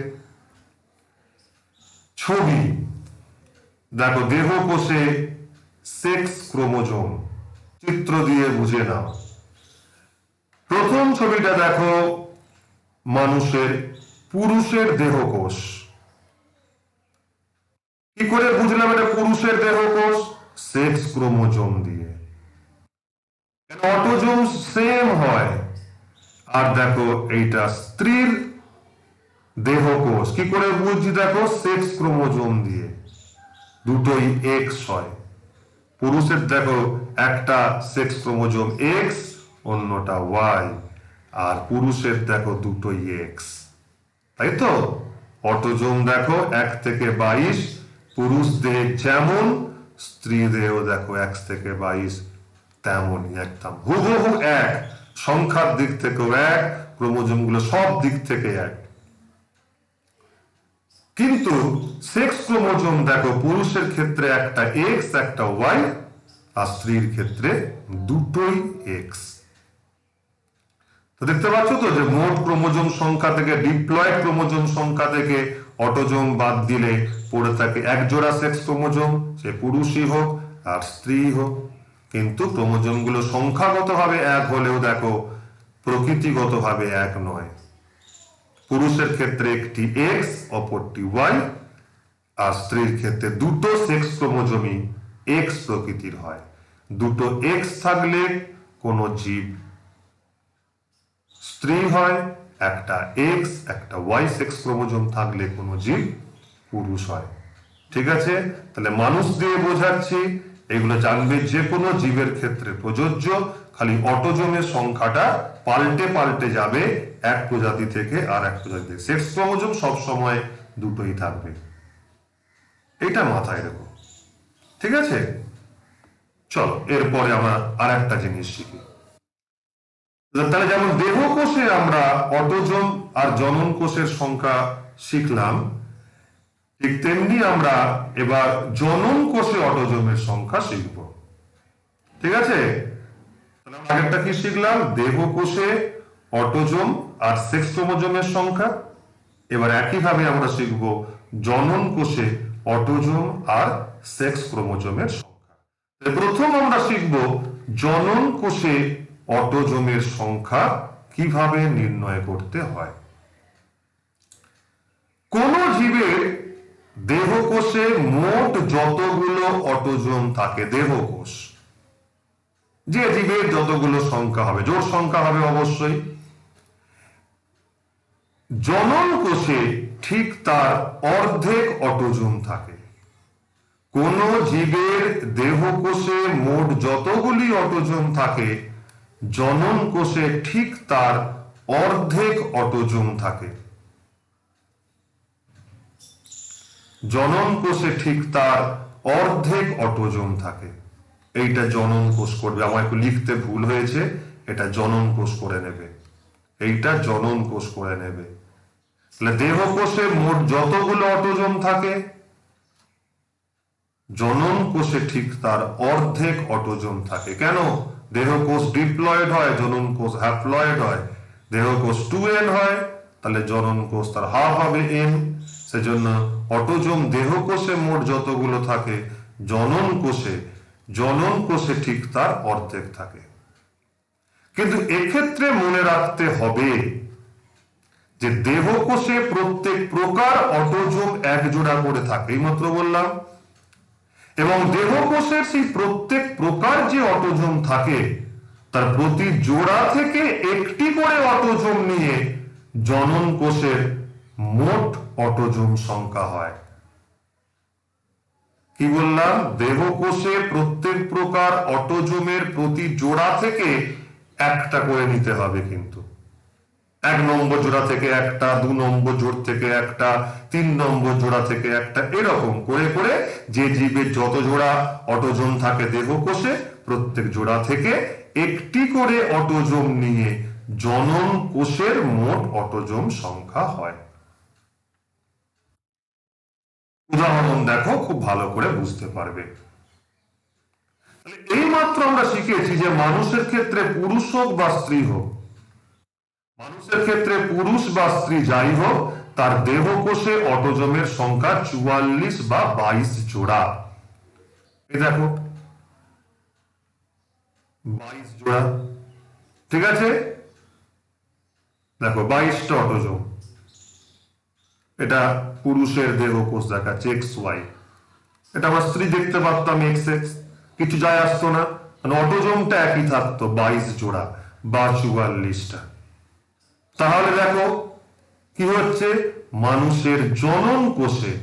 ছবি দেখো, দেহকোষে সেক্স ক্রোমোজোম চিত্র দিয়ে বুঝে নাও। প্রথম ছবিটা দেখো, মানুষের পুরুষের দেহকোষ। কি করে বুঝলাম এটা পুরুষের দেহকোষ? সেক্স ক্রোমোজোম দিয়ে। অটোজোম সেম হয়। আর দেখো এইটা স্ত্রীর দেহকোষ, কি করে বুঝছি? দেখো সেক্স ক্রোমোজোম দিয়ে দুটোই এক্স হয়। পুরুষের দেখো একটা সেক্স ক্রোমোজোম এক্স, অন্যটা ওয়াই, আর পুরুষের দেখো দুটোই এক্স, তাই তো? অটোজোম দেখো 1 থেকে 22, পুরুষদের যেমন, স্ত্রীদেরও দেখো 1 থেকে 22 তেমনই, একদম হুবহু এক, সংখ্যার দিক থেকেও এক, ক্রোমোজোম গুলো সব দিক থেকে এক। কিন্তু সেক্স ক্রোমোজোম দেখো পুরুষের ক্ষেত্রে একটা এক্স একটা ওয়াই, আর স্ত্রীর ক্ষেত্রে দুটোই এক্স। তো দেখতে পাচ্ছ তো যে মোট ক্রোমোজোম সংখ্যা থেকে, ডিপ্লয়েড ক্রোমোজোম সংখ্যা থেকে অটোজোম বাদ দিলে পড়ে থাকে এক জোড়া সেক্স ক্রোমোজোম, সে পুরুষই হোক আর স্ত্রী হোক। কিন্তু ক্রোমোজোম গুলো সংখ্যাগতভাবে এক হলেও দেখো প্রকৃতিগতভাবে এক নয়। পুরুষের ক্ষেত্রে একটি এক্স অপরটি ওয়াই, আর স্ত্রীর ক্ষেত্রে দুটো সেক্স ক্রোমোজোমই এক্স প্রকৃতির হয়। দুটো এক্স থাকলে কোনো জীব স্ত্রী হয়, একটা এক্স একটা ওয়াই সেক্স ক্রোমোজোম থাকলে কোনো জীব পুরুষ হয়। ঠিক আছে, তাহলে মানুষ দিয়ে বোঝাচ্ছি, এগুলো জানবে যে কোনো জীবের ক্ষেত্রে প্রযোজ্য, খালি অটোজোমের সংখ্যাটা পাল্টে পাল্টে যাবে এক প্রজাতি থেকে আর এক প্রজাতিতে। সেক্স ক্রোমোজোম সবসময় দুটোই থাকবে, এটা মাথায় রেখো। ঠিক আছে, চলো এরপরে আমরা আর একটা জিনিস শিখি। তাহলে যেমন দেহকোষে আমরা অটোজোম আর জনন কোষের সংখ্যা শিখলাম, ঠিক তেমনি আমরা এবার জনন কোষে অটোজোমের সংখ্যা শিখব। ঠিক আছে, আগেরটা কি শিখলাম? দেহকোষে অটোজোম আর সেক্স ক্রোমোজোমের সংখ্যা। এবার একইভাবে আমরা শিখব জনন কোষে অটোজোম আর সেক্স ক্রোমোজোমের সংখ্যা। প্রথম আমরা শিখব জনন কোষে অটোজোমের সংখ্যা কিভাবে নির্ণয় করতে হয়। কোন জীবের দেহকোষে মোট যতগুলো অটোজোম থাকে, দেহকোষ, যে জীবের যতগুলো সংখ্যা হবে, জোড় সংখ্যা হবে অবশ্যই, জনন কোষে ঠিক তার অর্ধেক অটোজোম থাকে। কোন জীবের দেহকোষে মোট যতগুলি অটোজোম থাকে, জনন কোষে ঠিক তার অর্ধেক অটোজোম থাকে। জনন কোষে ঠিক তার অর্ধেক অটোজোম থাকে। এইটা জনন কোষ করবে, আমার একটু লিখতে ভুল হয়েছে, এটা জনন কোষ করে নেবে, এইটা জনন কোষ করে নেবে। তাহলে দেহকোষে মোট যতগুলো অটোজোম থাকে, জনন কোষে ঠিক তার অর্ধেক অটোজোম থাকে। কেন? দেহকোষ ডিপ্লয়েড হয়, জনন কোষ হ্যাপ্লয়েড হয়। দেহকোষ 2n হয়, তাহলে জনন কোষ তার হাফ হবে n। সেজন্য অটোজোম দেহকোষে মোট যতগুলো থাকে, জনন কোষে ঠিক তার অর্ধেক থাকে। কিন্তু এক্ষেত্রে মনে রাখতে হবে যে দেহকোষে প্রত্যেক প্রকার অটোজোম এক জোড়া করে থাকে, এইমাত্র বললাম, এবং দেহকোষের সেই প্রত্যেক প্রকার যে অটোজোম থাকে তার প্রতি জোড়া থেকে একটি করে অটোজোম নিয়ে জনন কোষের মোট অটোজোম সংখ্যা হয়। কি বললাম? দেহকোষে প্রত্যেক প্রকার অটোজোমের প্রতি জোড়া থেকে একটা করে নিতে হবে, কিন্তু 1 নম্বর জোড়া থেকে একটা, 2 নম্বর জোড় থেকে একটা, 3 নম্বর জোড়া থেকে একটা, এরকম করে করে যে জীবের যত জোড়া অটোজোম থাকে দেহকোষে, প্রত্যেক জোড়া থেকে একটি করে অটোজোম নিয়ে জনন কোষের মোট অটোজোম সংখ্যা হয়। উদাহরণ দেখো, খুব ভালো করে বুঝতে পারবে। এইমাত্র আমরা শিখেছি যে মানুষের ক্ষেত্রে পুরুষ হোক বা স্ত্রী হোক, মানুষের ক্ষেত্রে পুরুষ বা স্ত্রী যাই হোক, তার দেহকোষে অটোজোমের সংখ্যা 44 বা 22 জোড়া। এই দেখো 22 জোড়া, ঠিক আছে? দেখো 22টা অটোজোম, এটা পুরুষের দেহকোষ দেখাচ্ছে XY, এটা আমার স্ত্রী দেখতে পারতাম XX, কিছু যায় আসতো না, মানে অটোজোমটা একই থাকতো 22 জোড়া বা 44টা। তাহলে দেখো কি হচ্ছে, মানুষের জনন কোষে,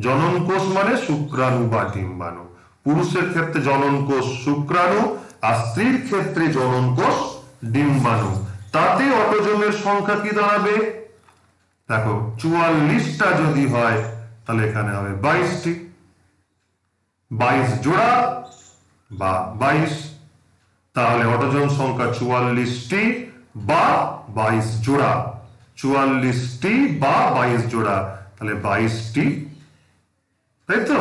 জনন কোষ মানে শুক্রাণু বা ডিম্বাণু, পুরুষের ক্ষেত্রে জনন কোষ শুক্রাণু আর স্ত্রীর ক্ষেত্রে জনন কোষ ডিম্বাণু, তাতে অটোজোমের সংখ্যা কি দাঁড়াবে, দেখো 44টা যদি হয় তাহলে এখানে হবে 22টি, 22 জোড়া বা 22, তাহলে অটোজোম সংখ্যা 44টি বা 22 জোড়া, 44টি বা 22 জোড়া, তাহলে 22টি, তাই তো?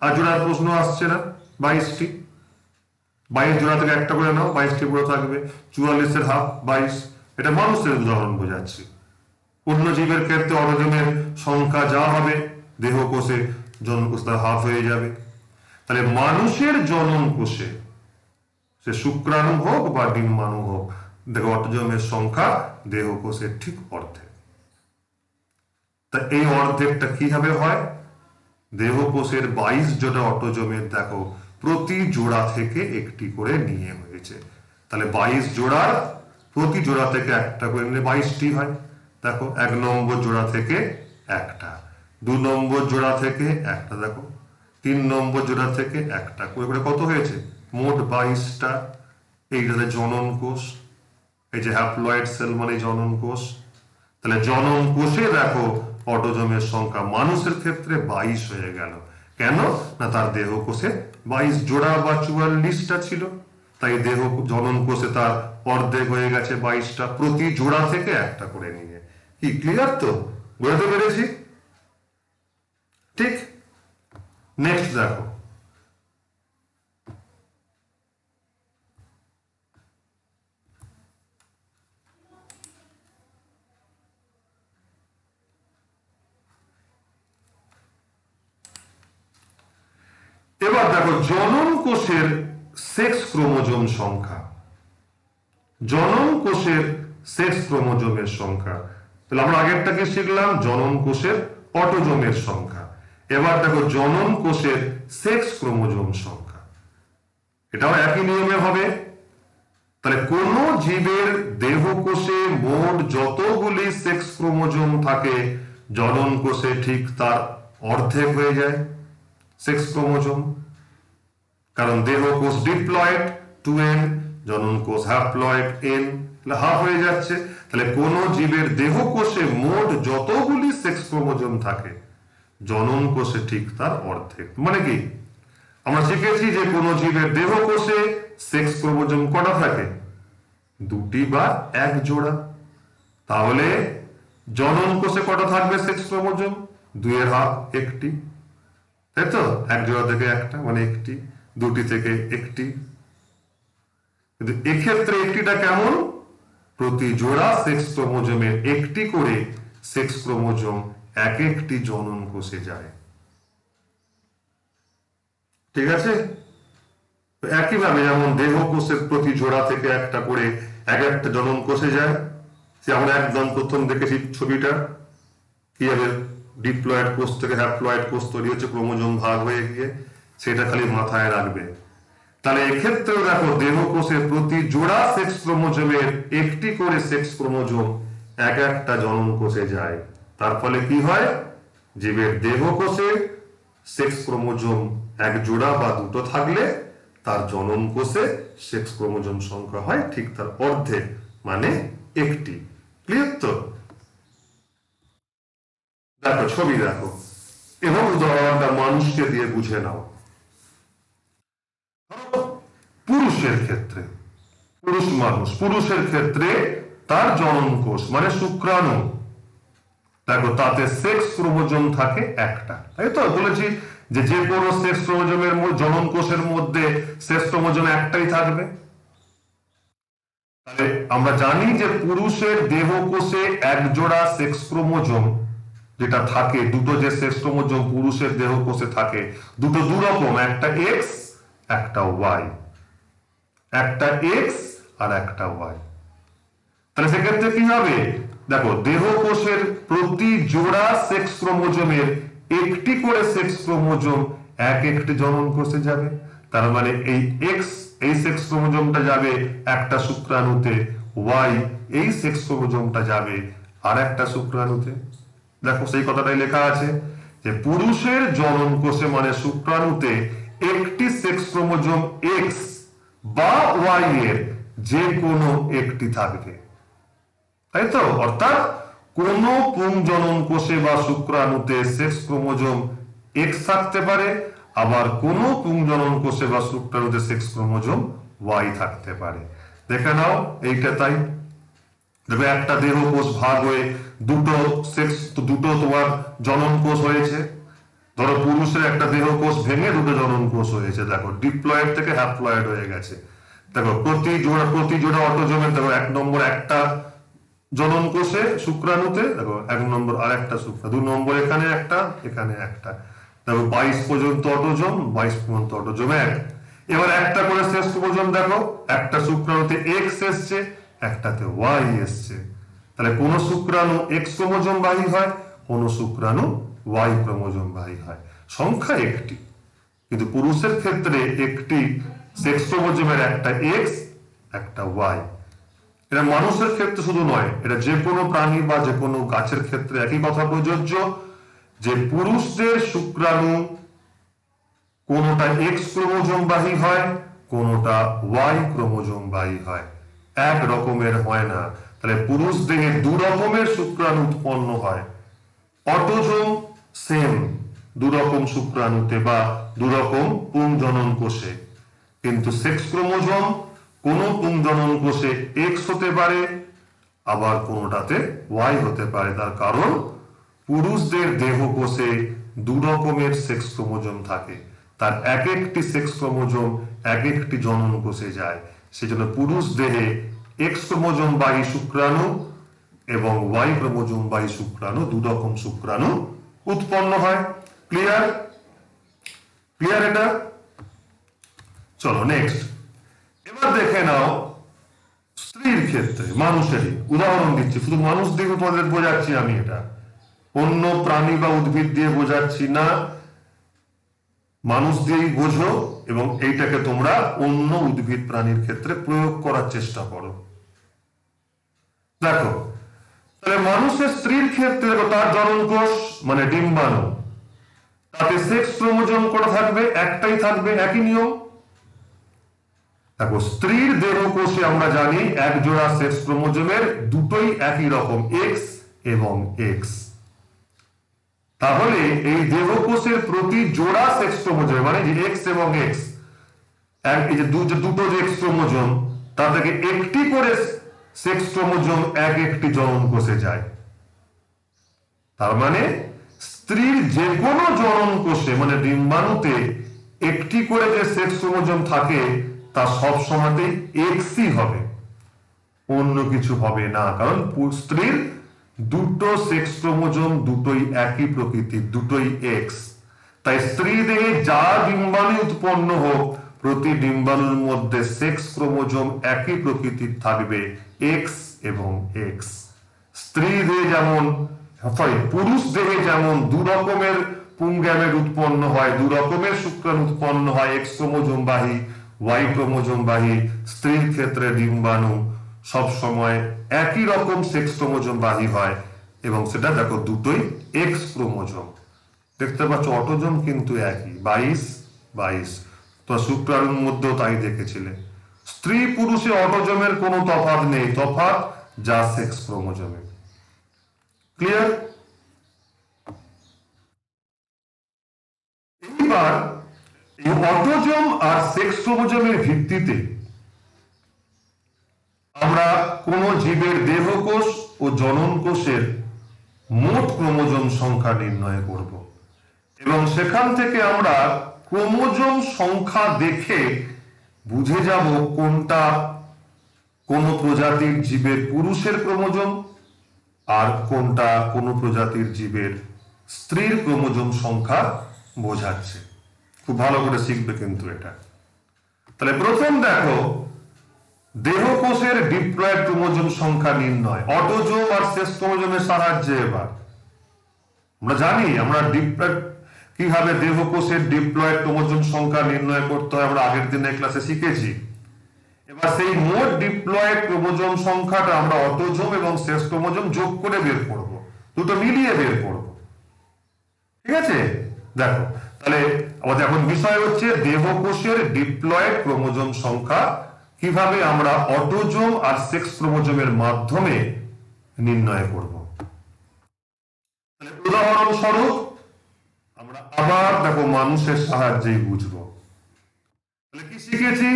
আর জোড়ার প্রশ্ন আসছে না, 22টি, 22 জোড়া থেকে একটা করে নাও, 22টি পুরো থাকবে, 44-এর হাফ 22, এটা মানুষের উদাহরণ বোঝাচ্ছি। অন্য জীবের ক্ষেত্রে অটোজোমের সংখ্যা যা হবে দেহ কোষে জনন কোষ তার হাফ হয়ে যাবে। তাহলে মানুষের জনন কোষে, সে শুক্রাণু হোক বা ডিম্বাণু হোক, দেখো অটোজোমের সংখ্যা দেহ কোষের ঠিক অর্ধেক। তা এই অর্ধেকটা কিভাবে হয়, দেহ কোষের 22 জোড়া অটোজোমের দেখো প্রতি জোড়া থেকে একটি করে নিয়ে হয়েছে, তাহলে 22 জোড়ার প্রতি জোড়া থেকে একটা করে নিলে 22টি হয়। দেখো 1 নম্বর জোড়া থেকে একটা, 2 নম্বর জোড়া থেকে একটা, দেখো 3 নম্বর জোড়া থেকে একটা করে করে কত হয়েছে, মোট 22টা। এইটাতে জনন কোষ, এই যে হ্যাপ্লয়েড সেল মানে জনন কোষ, তাহলে জনন কোষে দেখো অটোজোমের সংখ্যা মানুষের ক্ষেত্রে 22 হয়ে গেল। কেন না, তার দেহ কোষে 22 জোড়া বা 44টা ছিল, তাই দেহ জনন কোষে তার অর্ধেক হয়ে গেছে 22টা, প্রতি জোড়া থেকে একটা করে নিয়ে। কি ক্লিয়ার তো, বুঝতে পেরেছি? ঠিক। নেক্সট দেখো, এবার দেখো জনন কোষের সেক্স ক্রোমোজোম সংখ্যা, জনন কোষের সেক্স ক্রোমোজোমের সংখ্যা। তাহলে আমরা আগেরটাকে শিখলাম জনন কোষের অটোজোমের সংখ্যা, এবার দেখো জনন কোষের সেক্স ক্রোমোজোম সংখ্যা, এটাও একই নিয়মে হবে। তাহলে কোন জীবের দেহ কোষে মোট যতগুলি সেক্স ক্রোমোজোম থাকে জনন কোষে ঠিক তার অর্ধেক হয়ে যায় সেক্স ক্রোমোজোম, কারণ দেহ কোষ ডিপ্লয়েড 2n, জনন কোষ হ্যাপ্লয়েড n, হাফ হয়ে যাচ্ছে। তাহলে কোন জীবের দেহ কোষে মোট যতগুলি সেক্স ক্রোমোজোম থাকে জনন কোষে ঠিক তার অর্ধেক। মানে কি, আমরা শিখেছি যে কোন জীবের দেহ কোষে সেক্স ক্রোমোজোম কটা থাকে, 2টি বা 1 জোড়া, তাহলে জনন কোষে কটা থাকবে সেক্স ক্রোমোজোম, 2-এর হাফ 1টি, তাই তো? 1 জোড়া থেকে একটা মানে 1টি, 2টি থেকে 1টি, কিন্তু এক্ষেত্রে 1টিটা কেমন, প্রতি জোড়া সেক্স ক্রোমোজোমের 1টি করে সেক্স ক্রোমোজোম এক একটি জনন কোষে যায়। ঠিক আছে? একইভাবে যেমন দেহ কোষের প্রতি জোড়া থেকে একটা করে এক একটা জনন কোষে যায়, সে আমরা একদম প্রথম দেখেছি ছবিটা কিভাবে ডিপ্লয়েড কোষ থেকে হ্যাপ্লয়েড কোষ তৈরি হচ্ছে ক্রোমোজোম ভাগ হয়ে গিয়ে, সেটা খালি মাথায় রাখবে। তাহলে এক্ষেত্রেও দেখো দেহ কোষের প্রতি জোড়া সেক্স ক্রোমোজোমের একটি করে সেক্স ক্রোমোজোম এক একটা জনন কোষে যায়। তার ফলে কি হয়, জীবের দেহ কোষে সেক্স ক্রোমোজোম 1 জোড়া বা 2টো থাকলে তার জনন কোষে সেক্স ক্রোমোজোম সংখ্যা হয় ঠিক তার অর্ধেক মানে 1টি। ক্লিয়ার তো? দেখো ছবি দেখো এবং উদাহরণটা মানুষকে দিয়ে বুঝে নাও। পুরুষের ক্ষেত্রে, পুরুষের ক্ষেত্রে তার জনন কোষ মানে শুক্রাণু, দেখো তাতে সেক্স ক্রোমোজোম থাকে একটা, তাই তো? বলেছি যে যে কোনো সেক্স ক্রোমোজোমের জনন কোষের মধ্যে সেক্স ক্রোমোজোম একটাই থাকবে। তাহলে আমরা জানি যে পুরুষের দেহ কোষে 1 জোড়া সেক্স ক্রোমোজোম যেটা থাকে, দুটো যে সেক্স ক্রোমোজোম পুরুষের দেহ কোষে থাকে দুটো দুরকম, একটা এক্স একটা ওয়াই, একটা এক্স আর একটা ওয়াই। তাহলে সেক্ষেত্রে কি হবে, দেখো দেহ কোষের প্রতি জোড়া সেক্স ক্রোমোজোমের একটি করে সেক্স ক্রোমোজোম এক একটি জনন কোষে যাবে, তার মানে এই এক্স এই সেক্স ক্রোমোজোমটা যাবে একটা শুক্রাণুতে, ওয়াই এই সেক্স ক্রোমোজোমটা যাবে আর একটা শুক্রাণুতে। দেখো সেই কথাটাই লেখা আছে যে পুরুষের জনন কোষে মানে শুক্রাণুতে একটি সেক্স ক্রোমোজোম এক্স বা ওয়াই এর যে কোনো একটি থাকবে, তাই তো? অর্থাৎ কোন পুংজনন কোষে বা শুক্রাণুতে সেক্স ক্রোমোজোম এক্স থাকতে পারে, আবার কোন পুংজনন কোষে বা শুক্রাণুতে সেক্স ক্রোমোজোম ওয়াই থাকতে পারে। দেখে নাও এইটা তাই। দেখো একটা দেহ কোষ ভাগ হয়ে দুটো সেক্স, দুটো তোমার জনন কোষ হয়েছে। ধরো পুরুষের একটা দেহ কোষ ভেঙে দুটো জনন কোষ হয়েছে, দেখো ডিপ্লয়েড থেকে হ্যাপ্লয়েড হয়ে গেছে। দেখো প্রতি জোড়া অটোজোমের দেখো এক নম্বর একটা জনন কোষে শুক্রাণুতে, দেখো এক নম্বর আর একটা শুক্রাণু, 2 নম্বর এখানে একটা এখানে একটা, দেখো 22 পর্যন্ত অটোজোম, 22 পর্যন্ত অটোজোম এক। এবার একটা করে সেক্স ক্রোমোজোম দেখো, একটা শুক্রাণুতে এক্স এসছে, একটাতে ওয়াই এসছে। তাহলে কোন শুক্রাণু এক্স ক্রোমোজোম বাহী হয়, কোন শুক্রাণু ওয়াই ক্রোমোজোম বাহী হয়। সংখ্যা একটি, কিন্তু পুরুষের ক্ষেত্রে একটি সেক্স ক্রোমোজোমের একটা এক্স একটা ওয়াই। এটা মানুষের ক্ষেত্রে শুধু নয়, এটা যে কোনো প্রাণী বা যে কোনো গাছের ক্ষেত্রে একই কথা প্রযোজ্য, যে পুরুষদের শুক্রাণু কোনটা এক্স ক্রোমোজোম বাহী হয়, কোনটা ওয়াই ক্রোমোজোম বাহী হয়, এক রকমের হয় না। তাহলে পুরুষ দেহে 2 রকমের শুক্রাণু উৎপন্ন হয়, অটোজোম সেম 2 রকম শুক্রাণুতে বা 2 রকম পুংজনন কোষে, কিন্তু সেক্স ক্রোমোজোম কোন পুংজনন কোষে এক্স হতে পারে, আবার কোনটাতে ওয়াই হতে পারে। তার কারণ পুরুষদের দেহ কোষে 2 রকমের সেক্স ক্রোমোজোম থাকে, তার এক একটি সেক্স ক্রোমোজোম এক একটি জনন কোষে যায়। সেজন্য পুরুষ দেহে এক্স ক্রোমোজোম বাহী শুক্রাণু এবং ওয়াই ক্রোমোজোম বাহী শুক্রাণু 2 রকম শুক্রাণু উৎপন্ন হয়। ক্লিয়ার? ক্লিয়ার এটা? চলো নেক্সট। এবার দেখে নাও স্ত্রীর ক্ষেত্রে, মানুষেরই উদাহরণ দিচ্ছি, শুধু মানুষ দিয়ে তোমাদের বোঝাচ্ছি আমি, এটা অন্য প্রাণী বা উদ্ভিদ দিয়ে বোঝাচ্ছি না, মানুষ দিয়েই বোঝো এবং এইটাকে তোমরা অন্য উদ্ভিদ প্রাণীর ক্ষেত্রে প্রয়োগ করার চেষ্টা করো। দেখো তাহলে মানুষের স্ত্রীর ক্ষেত্রে তার জনন কোষ মানে ডিম্বাণু, তাতে সেক্স ক্রোমোজোম কটা থাকবে? একটাই থাকবে, একই নিয়ম। দেখো স্ত্রীর দেহ কোষে আমরা জানি এক জোড়া সেক্স ক্রোমোজোমের দুটোই একই রকম এক্স এবং এক্স। তাহলে এই দেহ কোষের প্রতি জোড়া সেক্স ক্রোমোজোম মানে যে এক্স এবং এক্স, এই যে দুটো যে এক্স ক্রোমোজোম, তা থেকে একটি করে সেক্স ক্রোমোজোম এক একটি জনন কোষে যায়। তার মানে স্ত্রীর যে কোনো জনন কোষে মানে ডিম্বাণুতে একটি করে যে সেক্স ক্রোমোজোম থাকে তা সব সময়তেই এক্সই হবে, অন্য কিছু হবে না। কারণ স্ত্রীর দুটো সেক্স ক্রোমোজোম দুটোই একই প্রকৃতির, দুটোই এক্স। তাই স্ত্রী দেহে যা ডিম্বাণু উৎপন্ন হোক, প্রতি ডিম্বাণুর মধ্যে সেক্স ক্রোমোজোম একই প্রকৃতির থাকবে, এক্স এবং এক্স। স্ত্রী দেহে যেমন পুরুষ দেহে যেমন 2 রকমের পুংগ্যামেট উৎপন্ন হয়, 2 রকমের শুক্রাণু উৎপন্ন হয়, এক্স ক্রোমোজোম বাহী ওয়াই ক্রোমোজোম বাহী, স্ত্রীর ক্ষেত্রে ডিম্বাণু সব সময় একই রকম সেক্স ক্রোমোজোম বাহী হয় এবং সেটা দেখো দুটোই এক্স ক্রোমোজোম। দেখতে পাচ্ছ অটোজোম কিন্তু একই, 22 তো শুক্রাণুর মধ্যেও তাই দেখেছিলে। স্ত্রী পুরুষে অটোজোমের কোনো তফাৎ নেই, তফাৎ যা সেক্স ক্রোমোজোমে। ক্লিয়ার? এইবার এই অটোজোম আর সেক্স ক্রোমোজোমের ভিত্তিতে আমরা কোন জীবের দেহকোষ ও জনন কোষের মোট ক্রোমোজোম সংখ্যা নির্ণয় করব এবং সেখান থেকে আমরা ক্রোমোজোম সংখ্যা দেখে বুঝে যাব কোনটা কোন প্রজাতির জীবের পুরুষের ক্রোমোজোম আর কোনটা কোন প্রজাতির জীবের স্ত্রীর ক্রোমোজোম সংখ্যা বোঝাচ্ছে। খুব ভালো করে শিখবে কিন্তু এটা। তাহলে প্রথম দেখো দেহকোষের ডিপ্লয়েড ক্রোমোজোম সংখ্যা নির্ণয় অটোজোম আর সেক্স ক্রোমোজোমের সাহায্যে। এবার আমরা জানি আমরা ডিপ্লয়েড কিভাবে দেহকোষের ডিপ্লয়েড ক্রোমোজোম সংখ্যা নির্ণয় করতে হয়, আমরা আগের দিনে ক্লাসে শিখেছি। এবার সেই মোট ডিপ্লয়েড ক্রোমোজোম সংখ্যাটা আমরা অটোজোম এবং সেক্স ক্রোমোজোম যোগ করে বের করব, দুটো মিলিয়ে বের করব। ঠিক আছে, দেখো তাহলে আমাদের এখন বিষয় হচ্ছে দেহকোষের ডিপ্লয়েড ক্রোমোজোম সংখ্যা কিভাবে আমরা অটোজোম আর সেক্স ক্রোমোজোমের মাধ্যমে নির্ণয় করব। উদাহরণস্বরূপ আমরা আবার দেখো মানুষের সাহায্যেই বুঝবো। তাহলে কি শিখেছি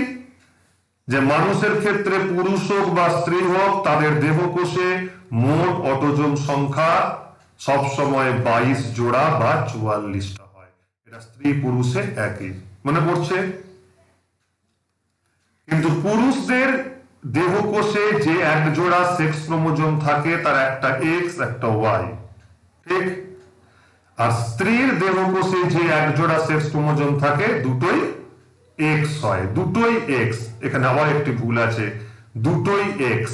যে মানুষের ক্ষেত্রে পুরুষ হোক বা স্ত্রী হোক তাদের দেহকোষে মোট অটোজোম সংখ্যা সবসময় 22 জোড়া বা 44টা হয়। এটা স্ত্রী পুরুষে একই, মনে পড়ছে? কিন্তু পুরুষদের দেহকোষে যে এক জোড়া সেক্স ক্রোমোজোম থাকে তার একটা এক্স একটা ওয়াই, ঠিক? আর স্ত্রীর দেহকোষে যে এক জোড়া সেক্স ক্রোমোজোম থাকে দুটোই এক্স হয়, দুটোই এক্স। এখানে আবার একটি ভুল আছে, দুটোই এক্স,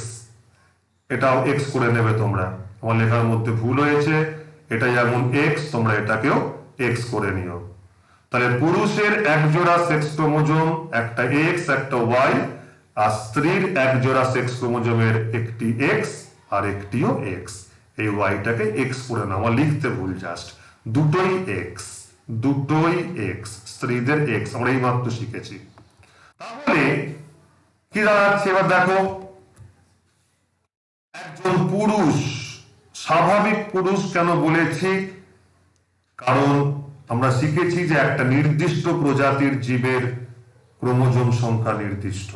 এটাও এক্স করে নেবে তোমরা, আমার লেখার মধ্যে ভুল হয়েছে, এটা যেমন এক্স তোমরা এটাকেও এক্স করে নিও। তাহলে পুরুষের এক জোড়া সেক্স ক্রোমোজোম একটা এক্স একটা ওয়াই, আর স্ত্রীর এক জোড়া সেক্স ক্রোমোজোমের একটি এক্স আর একটিও এক্স। এই ওয়াইটাকে এক্স করে নাও, আমার লিখতে ভুল জাস্ট, দুটোই এক্স, দুটোই এক্স, স্ত্রীদের এক্স, আমরা এই মাত্র শিখেছি। তাহলে কি দাঁড়াচ্ছে এবার দেখো, একজন পুরুষ, স্বাভাবিক পুরুষ কেন বলেছি? কারণ আমরা শিখেছি যে একটা নির্দিষ্ট প্রজাতির জীবের ক্রোমোজোম সংখ্যা নির্দিষ্ট,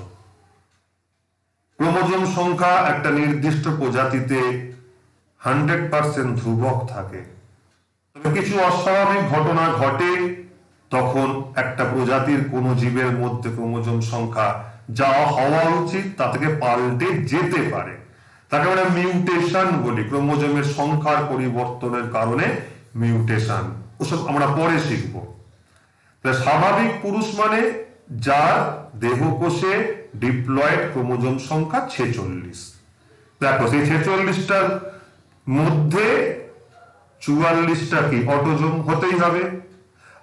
ক্রোমোজোম সংখ্যা একটা নির্দিষ্ট প্রজাতিতে 100% ধ্রুবক থাকে। তবে কিছু অস্বাভাবিক ঘটনা ঘটে, তখন একটা প্রজাতির কোন জীবের মধ্যে ক্রোমোজোম সংখ্যা যা হওয়া উচিত তা থেকে পাল্টে যেতে পারে, তাকে আমরা মিউটেশন বলি। ক্রোমোজোমের সংখ্যার পরিবর্তনের কারণে মিউটেশন, ওসব আমরা পরে শিখব। স্বাভাবিক পুরুষ মানে যার দেহকোষে ডিপ্লয়েড ক্রোমোজোম সংখ্যা 46। দেখো সেই 46টার মধ্যে 44টা কি অটোজোম হতেই হবে,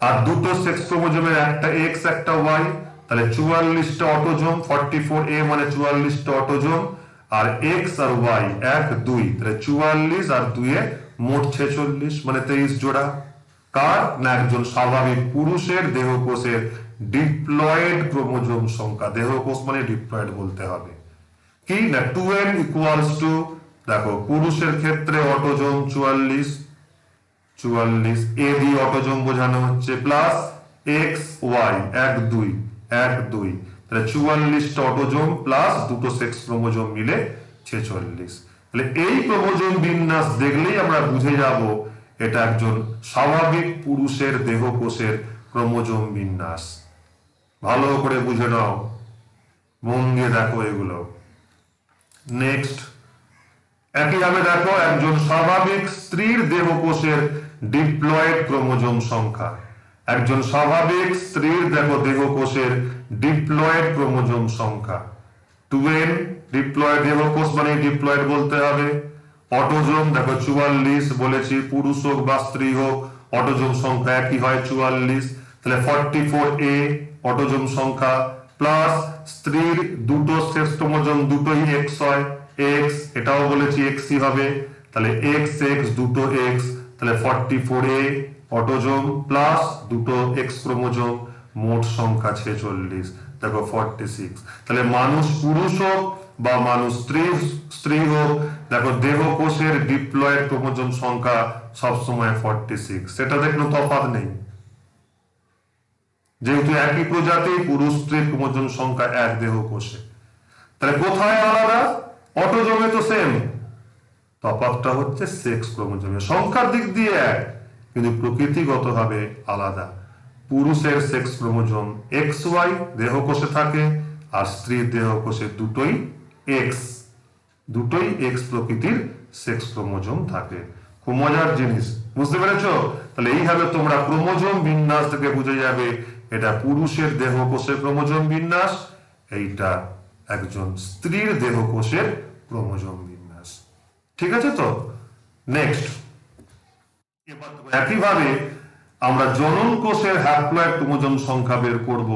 আর দুটো সেক্স ক্রোমোজোমের একটা এক্স একটা ওয়াই, তাহলে 44টা অটোজোম, 44A মানে 44টা অটোজোম, আর এক্স আর ওয়াই 1 2, তাহলে 44 আর 2 এ মোট 46 মানে 23 জোড়া। কার না? একজন স্বাভাবিক পুরুষের দেহকোষের ডিপ্লয়েড ক্রোমোজোম সংখ্যা, দেহকোষ মানে ডিপ্লয়েড বলতে হবে কি না 2n ইকুয়ালস টু, দেখো পুরুষের ক্ষেত্রে অটোজোম 44 এ দিয়ে অটোজোম বোঝানো হচ্ছে, প্লাস এক্স ওয়াই 1 2 1 2, তাহলে 44টা অটোজোম প্লাস দুটো সেক্স ক্রোমোজোম মিলে 46। তাহলে এই ক্রোমোজোম বিন্যাস দেখলেই আমরা বুঝে যাব এটা একজন স্বাভাবিক পুরুষের দেহকোষের ক্রোমোজোম বিন্যাস। ভালো করে বুঝে নাও, মন দিয়ে দেখো এগুলো। নেক্সট, একইভাবে দেখো একজন স্বাভাবিক স্ত্রীর দেহকোষের ডিপ্লয়েড ক্রোমোজোম সংখ্যা, একজন স্বাভাবিক স্ত্রীর দেখো দেহকোষের ডিপ্লয়েড ক্রোমোজোম সংখ্যা 2n, ডিপ্লয়েড দেহকোষ মানে ডিপ্লয়েড বলতে হবে। অটোজোম দেখো 44 বলেছি, পুরুষ হোক বা স্ত্রী হোক অটোজোম সংখ্যা একই হয় 44, তাহলে 44A অটোজোম সংখ্যা, প্লাস স্ত্রীর দুটো সেক্স ক্রোমোজোম দুটোই এক্স হয়, এক্স এটাও বলেছি এক্সই হবে, তাহলে এক্স এক্স দুটো এক্স, তাহলে 44A অটোজোম প্লাস দুটো এক্স ক্রোমোজোম, মোট সংখ্যা 46, দেখো 46। তাহলে মানুষ পুরুষ হোক বা মানুষ স্ত্রী হোক, দেখো দেহকোষের ডিপ্লয়েড ক্রোমোজোম সংখ্যা সবসময় 46, সেটা দেখলো তফাৎ নেই, যেহেতু একই প্রজাতি পুরুষ স্ত্রীর ক্রোমোজোম সংখ্যা এক দেহকোষে। তাহলে কোথায় আলাদা? অটোজোমে তো সেম, তফাৎটা হচ্ছে সেক্স ক্রোমোজোমে, সংখ্যার দিক দিয়ে এক কিন্তু প্রকৃতিগতভাবে আলাদা। পুরুষের সেক্স ক্রোমোজোম XY দেহকোষে থাকে, আর স্ত্রীর দেহকোষে দুটোই এক্স প্রকৃতির সেক্স ক্রোমোজোম থাকে। খুব মজার জিনিস, বুঝতে পেরেছো? তাহলে এইভাবে তোমরা ক্রোমোজোম বিন্যাস থেকে বুঝে যাবে এটা পুরুষের দেহকোষের ক্রোমোজোম বিন্যাস, এইটা একজন স্ত্রীর দেহকোষের ক্রোমোজোম বিন্যাস। ঠিক আছে তো? নেক্সট, একইভাবে আমরা জনন কোষের হ্যাপ্লয়েড ক্রোমোজোম সংখ্যা বের করব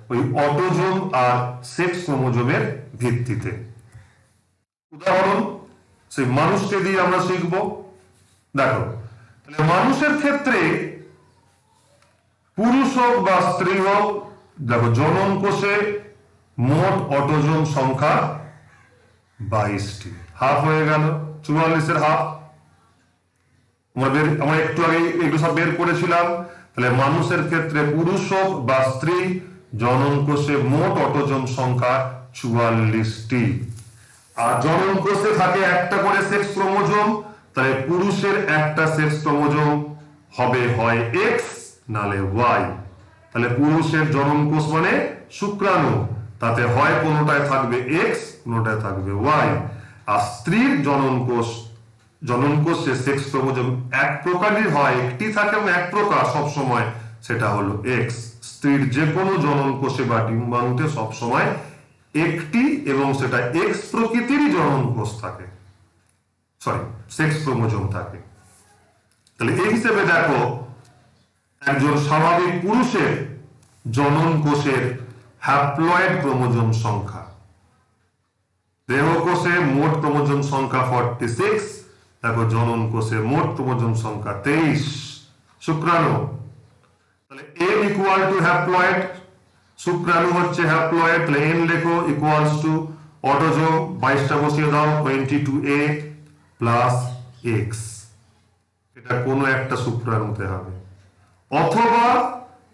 ওই অটোজোম আর সেক্স ক্রোমোজোমের ভিত্তিতে। উদাহরণ সেই মানুষকে দিয়ে আমরা শিখব। দেখো, তাহলে মানুষের ক্ষেত্রে পুরুষ হোক বা স্ত্রী হোক, দেখো জনন কোষে মোট অটোজোম সংখ্যা 22টি, হাফ হয়ে গেল, 44-এর হাফ। আমরা একটু আগে এগুলো সব বের করেছিলাম। তাহলে মানুষের ক্ষেত্রে পুরুষ হোক বা স্ত্রী, জনন কোষে মোট অটোজোম সংখ্যা 44টি। আর জনন কোষে থাকে একটা করে সেক্স ক্রোমোজোম, তাহলে পুরুষের একটা সেক্স ক্রোমোজোম হবে হয় এক্স নালে ওয়াই। তাহলে পুরুষের জনন কোষ মানে শুক্রাণু, তাতে হয় কোনোটায় থাকবে এক্স, কোনোটায় থাকবে ওয়াই। আর স্ত্রীর জনন কোষে সেক্স ক্রোমোজোম এক প্রকারই হয়, একটি থাকে এবং এক প্রকার সবসময়, সেটা হলো এক্স। স্ত্রীর যে কোনো জনন কোষে বা ডিম্বাণুতে সবসময় একটি এবং সেটা এক্স প্রকৃতিরই জনন কোষ থাকে, সেক্স ক্রোমোজোম থাকে। তাহলে এই হিসেবে দেখো, একজন স্বাভাবিক পুরুষের জনন কোষের হ্যাপ্লয়েড ক্রোমোজোম সংখ্যা, দেহকোষে মোট ক্রোমোজোম সংখ্যা 46, দেখো জনন কোষে মোট ক্রোমোজোম সংখ্যা 23। শুক্রাণু, তাহলে n ইকুয়াল টু হ্যাপ্লয়েড, শুক্রাণু হচ্ছে হ্যাপ্লয়েড, তাহলে n লেখো ইকুয়ালস টু অটোজোম 22টা বসিয়ে দাও, 22a প্লাস x, এটা কোনো একটা শুক্রাণুতে হবে। অথবা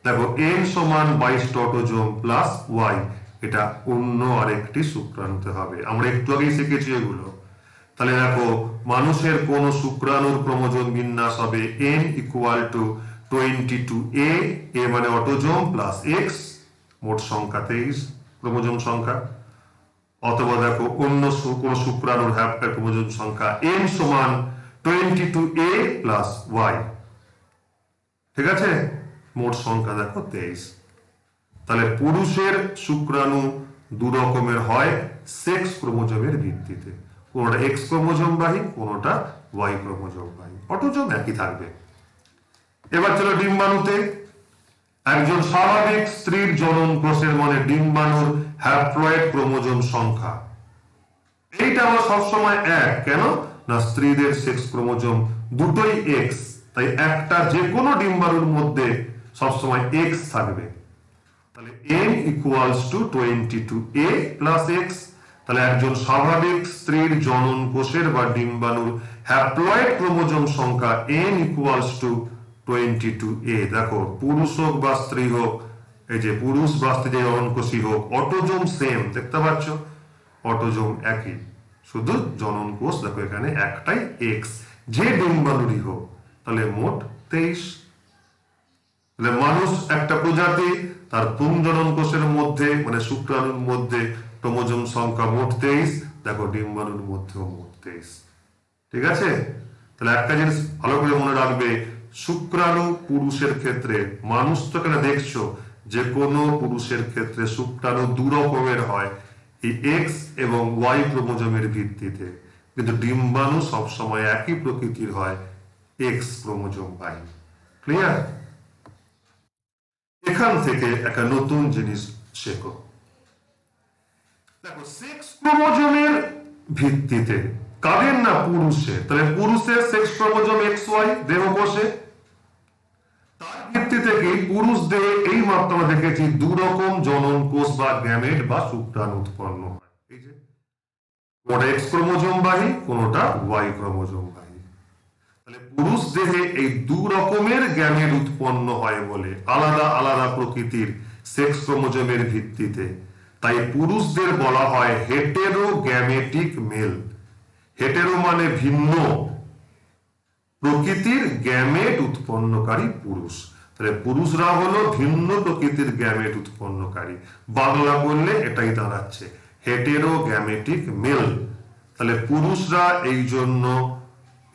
দেখো n সমান 22টা অটোজোম প্লাস y, এটা অন্য আরেকটি শুক্রাণুতে হবে। আমরা একটু আগেই শিখেছি এগুলো। তাহলে দেখো, মানুষের কোন শুক্রাণুর ক্রোমোজোম বিন্যাস হবে n equal to 22a, a মানে অটোজোম প্লাস x, মোট সংখ্যা 23 ক্রোমোজোম সংখ্যা। অথবা দেখো অন্য কোন শুক্রাণুর হ্যাপ্লয়েড ক্রোমোজোম সংখ্যা n সমান 22a প্লাস y, ঠিক আছে, মোট সংখ্যা দেখো 23। তাহলে পুরুষের শুক্রাণু দু রকমের হয় সেক্স ক্রোমোজোমের ভিত্তিতে, কোনটা এক্স ক্রোমোজোম বাহী, কোনটা ওয়াই ক্রোমোজোম বাহী, অটোজোম একই থাকবে। এবার চলো ডিম্বাণুতে। একজন স্বাভাবিক স্ত্রীর জনন কোষের মানে ডিম্বাণুর হ্যাপ্লয়েড ক্রোমোজোম সংখ্যা, এইটা আবার সবসময় এক, কেন না স্ত্রীদের সেক্স ক্রোমোজোম দুটোই এক্স, তাই একটা যে কোনো ডিম্বাণুর মধ্যে সবসময় এক্স থাকবে। তাহলে n equals to 22a plus x, তাহলে একজন স্বাভাবিক স্ত্রীর জনন কোষের বা ডিম্বাণুর হ্যাপ্লয়েড ক্রোমোজোম সংখ্যা n ইকুয়ালস টু 22a। দেখো পুরুষ হোক বা স্ত্রী হোক, এই যে পুরুষ বা স্ত্রী জনন কোষই হোক, অটোজোম সেম, দেখতে পাচ্ছ অটোজোম একই, শুধু জনন কোষ দেখো এখানে একটাই এক্স, যে ডিম্বাণুরই হোক। তাহলে মোট 23। তাহলে মানুষ একটা প্রজাতি, তার পুংজনন কোষের মধ্যে মানে শুক্রাণুর মধ্যে ক্রোমোজোম সংখ্যা মোট 23, দেখো ডিম্বাণুর মধ্যেও মোট 23, ঠিক আছে। তাহলে একটা জিনিস ভালো করে মনে রাখবে, শুক্রাণু পুরুষের ক্ষেত্রে, মানুষ তো কেন দেখছো যে কোনো পুরুষের ক্ষেত্রে শুক্রাণু দু রকমের হয়, এই এক্স এবং ওয়াই ক্রোমোজোমের ভিত্তিতে, কিন্তু ডিম্বাণু সবসময় একই প্রকৃতির হয়, এক্স ক্রোমোজোম বাহী। ক্লিয়ার? এখান থেকে একটা নতুন জিনিস শেখো। দেখো সেক্স ক্রোমোজোমের ভিত্তিতে কাদের না পুরুষের, তাহলে পুরুষের সেক্স ক্রোমোজোম XY দেহকোষে, তার ভিত্তিতে কি পুরুষ দেহে এই মাত্রা দেখেছি দু রকম জনন কোষ বা গ্যামেট বা শুক্রাণু উৎপন্ন হয়। এই যে কোনটা এক্স ক্রোমোজোম বাহী, কোনটা ওয়াই ক্রোমোজোম বাহী। তাহলে পুরুষ দেহে এই দু রকমের গ্যামেট উৎপন্ন হয় বলে, আলাদা আলাদা প্রকৃতির সেক্স ক্রোমোজোমের ভিত্তিতে, তাই পুরুষদের বলা হয় হেটেরোগ্যামেটিক মেল। হেটেরো মানে ভিন্ন প্রকৃতির গ্যামেট উৎপন্নকারী পুরুষ, তাহলে পুরুষরা হলো ভিন্ন প্রকৃতির গ্যামেট উৎপন্নকারী, বাংলা করলে এটাই দাঁড়াচ্ছে হেটেরোগ্যামেটিক মেল। তাহলে পুরুষরা এই জন্য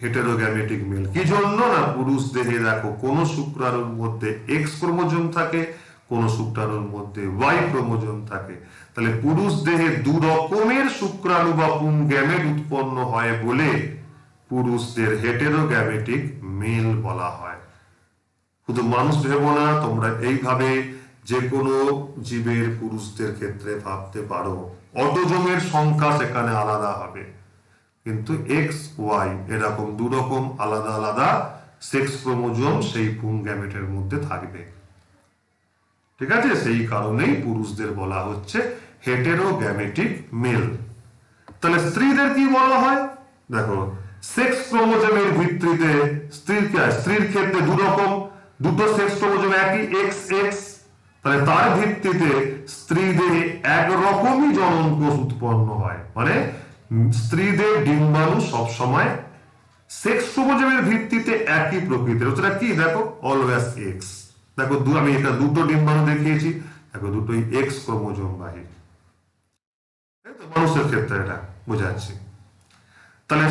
হেটেরোগ্যামেটিক মেল, কি জন্য না পুরুষ দেহে দেখো কোন শুক্রাণুর মধ্যে এক্স ক্রোমোজোম থাকে, কোন শুক্রাণুর মধ্যে ওয়াই ক্রোমোজোম থাকে। তাহলে পুরুষ দেহে দু রকমের শুক্রাণু বা পুংগ্যামেট উৎপন্ন হয় বলে পুরুষদের হেটেরোগ্যামেটিক মেল বলা হয়। শুধু মানুষ ভেবো না তোমরা এইভাবে, যে কোনো জীবের পুরুষদের ক্ষেত্রে ভাবতে পারো অটোজোমের সংখ্যা সেখানে আলাদা হবে, কিন্তু এক্স ওয়াই এরকম দুরকম আলাদা আলাদা সেক্স ক্রোমোজোম সেই পুং গ্যামেটের মধ্যে থাকবে। ঠিক আছে, সেই কারণেই পুরুষদের বলা হচ্ছে হেটেরোগ্যামেটিক মেল। তাহলে স্ত্রীদের কি বলা হয়? দেখো, সেক্স ক্রোমোজোমের ভিত্তিতে স্ত্রীর ক্ষেত্রে দুটো সেক্স ক্রোমোজোম একই এক্স এক্স, তাহলে তার ভিত্তিতে স্ত্রীদের একরকমই জনন কোষ উৎপন্ন হয়, মানে স্ত্রীদের ডিম্বাণু সবসময় সেক্স ক্রোমোজোমের ভিত্তিতে একই প্রকৃতির। ওটা কি দেখো, অলওয়েজ এক্স। দেখো আমি এটা দুটো ডিম্বাণু দেখিয়েছি, দেখো দুটোই এক্স ক্রোমোজোম বাহী। মানুষের ক্ষেত্রে এটা বোঝাচ্ছি। তাহলে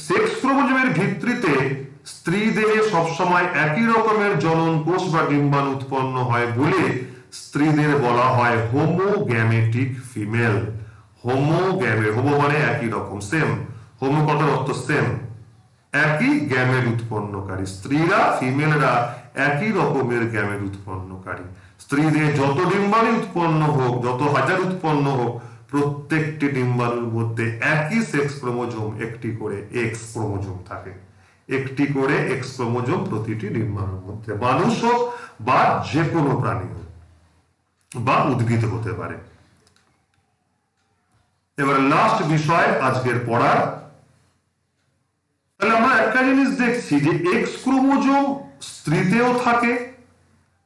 সেক্স ক্রোমোজোমের ভিত্তিতে স্ত্রী দেহে সবসময় একই রকমের জনন কোষ বা ডিম্বাণু উৎপন্ন হয় বলে স্ত্রীদের বলা হয় হোমোগ্যামেটিক ফিমেল। হোমো মানে একই রকম, সেম। হোমো কথার অর্থ সেম, একই গ্যামেট উৎপন্নকারী। স্ত্রীরা ফিমেলরা একই রকমের গ্যামেট উৎপন্নকারী। স্ত্রীদের যত ডিম্বাণু উৎপন্ন হোক, যত হাজার উৎপন্ন হোক, প্রত্যেকটি ডিম্বাণুর মধ্যে একই সেক্স ক্রোমোজোম, একটি করে এক্স ক্রোমোজোম থাকে, একটি করে এক্স ক্রোমোজোম প্রতিটি ডিম্বাণুর মধ্যে। মানুষ হোক বা যে কোনো প্রাণী হোক বা উদ্ভিদ হতে পারে। এবার লাস্ট বিষয় আজকের পড়ার। তাহলে আমরা একটা জিনিস দেখছি যে এক্স ক্রোমোজোম স্ত্রীতেও থাকে,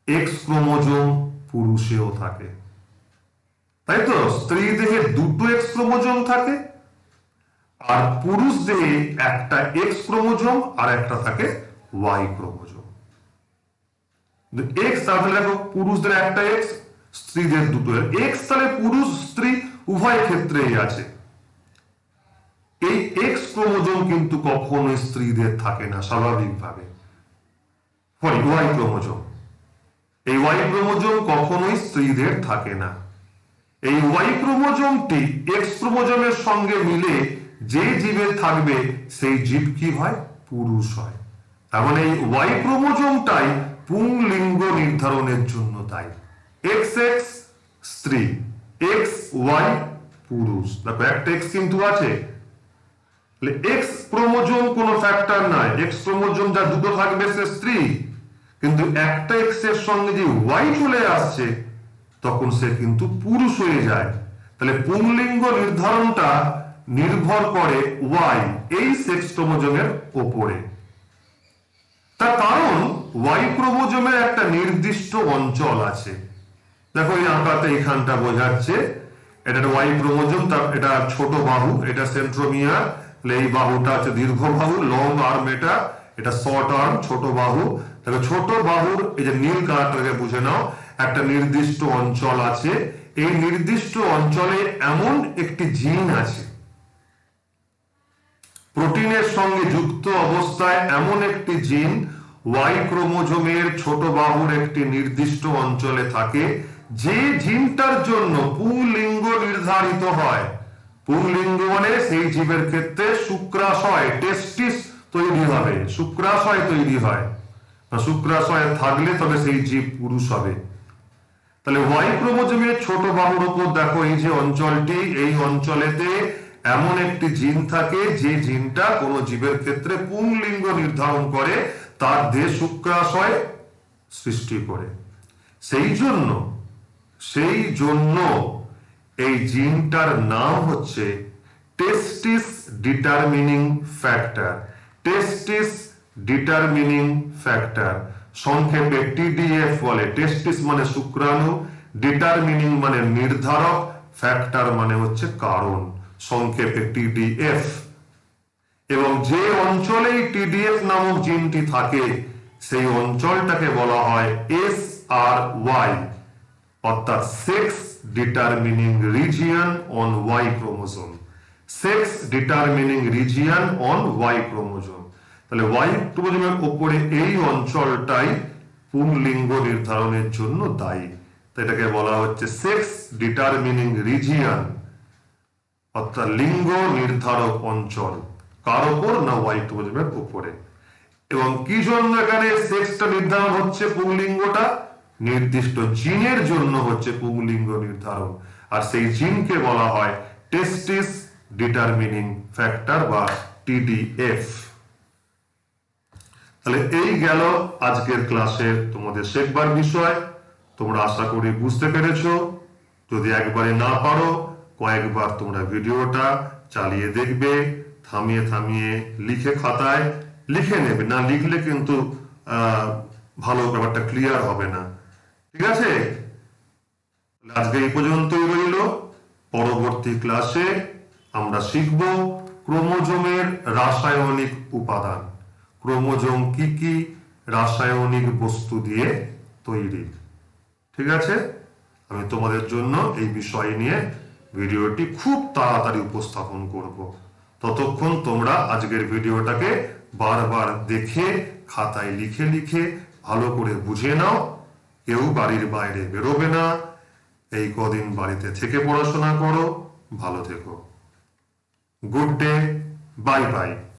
এক্স ক্রোমোজোম পুরুষেও থাকে, তাই তো? স্ত্রী দেহে দুটো এক্স ক্রোমোজোম থাকে, আর পুরুষ দেহে একটা এক্স ক্রোমোজোম আর একটা থাকে ওয়াই ক্রোমোজোম। এক্স, তাহলে দেখো পুরুষদের একটা এক্স, স্ত্রীদের দুটো এক্স, তাহলে পুরুষ স্ত্রী উভয় ক্ষেত্রেই আছে। এই এক্স ক্রোমোজোম কিন্তু কখনোই স্ত্রীদের থাকে না স্বাভাবিকভাবে। ওয়াই ক্রোমোজোম, এই ওয়াই ক্রোমোজোম কখনোই স্ত্রীদের থাকে না। এই ওয়াই ক্রোমোজোমটি এক্স ক্রোমোজোমের সঙ্গে মিলে যে জীবের থাকবে সেই জীব কি হয়? পুরুষ হয়। তার মানে এই ওয়াই ক্রোমোজোমটাই পুংলিঙ্গ নির্ধারণের জন্য দায়ী। এক্স এক্স স্ত্রী, এক্স ওয়াই পুরুষ। দেখো একটা এক্স কিন্তু আছে, এক্স ক্রোমোজোম কোনো ফ্যাক্টর নয়। এক্স ক্রোমোজোম যা দুটো থাকবে সে স্ত্রী, কিন্তু একটা এক্স এর সঙ্গে যে ওয়াই চলে আসছে তখন সে কিন্তু পুরুষ হয়ে যায়। তাহলে পুংলিঙ্গ নির্ধারণটা নির্ভর করে ওয়াই, এই সেক্স ক্রোমোজোমের ওপরে। তার কারণ ওয়াই ক্রোমোজোমের একটা নির্দিষ্ট অঞ্চল আছে। দেখো এই আঁকাতে এখানটা বোঝাচ্ছে এটা ওয়াই ক্রোমোজোম, তার এটা ছোট বাহু, এটা সেন্ট্রোমিয়ার। এই বাহুটা হচ্ছে দীর্ঘ বাহু, লং আর্ম, এটা শর্ট আর্ম, ছোট বাহু। দেখো ছোট বাহুর এই যে নীল কালারটাকে বুঝে নাও, একটা নির্দিষ্ট অঞ্চল আছে। এই নির্দিষ্ট অঞ্চলে এমন একটি জিন আছে, প্রোটিনের সঙ্গে যুক্ত অবস্থায় এমন একটি জিন ওয়াই ক্রোমোজোমের ছোট বাহুর একটি নির্দিষ্ট অঞ্চলে থাকে, যে জিনটার জন্য পুংলিঙ্গ নির্ধারিত হয়। পুংলিঙ্গ মানে সেই জীবের ক্ষেত্রে শুক্রাশয়, টেস্টিস তৈরি হবে, শুক্রাশয় তৈরি হয়। শুক্রাশয় থাকলে তবে সেই জীব পুরুষ হবে। তাহলে ওয়াই ক্রোমোজোমের ছোট বাহুর উপর দেখো এই যে অঞ্চলটি, এই অঞ্চলেতে এমন একটি জিন থাকে যে জিনটা কোন জীবের ক্ষেত্রে পুংলিঙ্গ নির্ধারণ করে, তার দেহ শুক্রাশয় সৃষ্টি করে। সেই জন্য এই জিনটার নাম হচ্ছে টেস্টিস ডিটারমিনিং ফ্যাক্টর। টেস্টিস ডিটারমিনিং ফ্যাক্টর, সংক্ষেপে টিডিএফ বলে। টেস্টিস মানে শুক্রাণু, ডিটারমিনিং মানে নির্ধারক, ফ্যাক্টর মানে হচ্ছে কারণ, সংক্ষেপে টিডিএফ। এবং যে অঞ্চলে টিডিএফ নামক জিনটি থাকে সেই অঞ্চলটাকে বলা হয় SRY, অর্থাৎ sex determining region on Y chromosome. Sex determining region on Y chromosome. তাহলে ওয়াই ক্রোমোজোমের উপরে এই অঞ্চলটাই পুংলিঙ্গ নির্ধারণের জন্য দায়ী। এটাকে বলা হচ্ছে সেক্স ডিটারমিনিং রিজিয়ন, অর্থাৎ লিঙ্গ নির্ধারক অঞ্চল। কার উপর? না ওয়াই ক্রোমোজোমের উপরে। এবং কি জন্য এখানে সেক্সটা নির্ধারণ হচ্ছে, পুংলিঙ্গটা? নির্দিষ্ট জিনের জন্য হচ্ছে পুংলিঙ্গ নির্ধারণ, আর সেই জিনকে বলা হয় টেস্টিস ডিটারমিনিং ফ্যাক্টর বা টিডিএফ। তাহলে এই গেল আজকের ক্লাসের তোমাদের শেখবার বিষয়। তোমরা আশা করি বুঝতে পেরেছো। যদি একবারে না পারো, কয়েকবার তোমরা ভিডিওটা চালিয়ে দেখবে, থামিয়ে থামিয়ে লিখে খাতায় লিখে নেবে, না লিখলে কিন্তু ভালো ব্যাপারটা ক্লিয়ার হবে না। ঠিক আছে, আজকে এই পর্যন্তই রইল। পরবর্তী ক্লাসে আমরা শিখব ক্রোমোজোমের রাসায়নিক উপাদান, ক্রোমোজোম কি কি রাসায়নিক বস্তু দিয়ে তৈরি। ঠিক আছে, আমি তোমাদের জন্য এই বিষয় নিয়ে ভিডিওটি খুব তাড়াতাড়ি উপস্থাপন করব। ততক্ষণ তোমরা আজকের ভিডিওটাকে বারবার দেখে খাতায় লিখে লিখে ভালো করে বুঝে নাও। কেউ বাড়ির বাইরে বেরোবে না। এই কদিন বাড়িতে থেকে পড়াশোনা করো। ভালো থেকো। Good day, bye bye.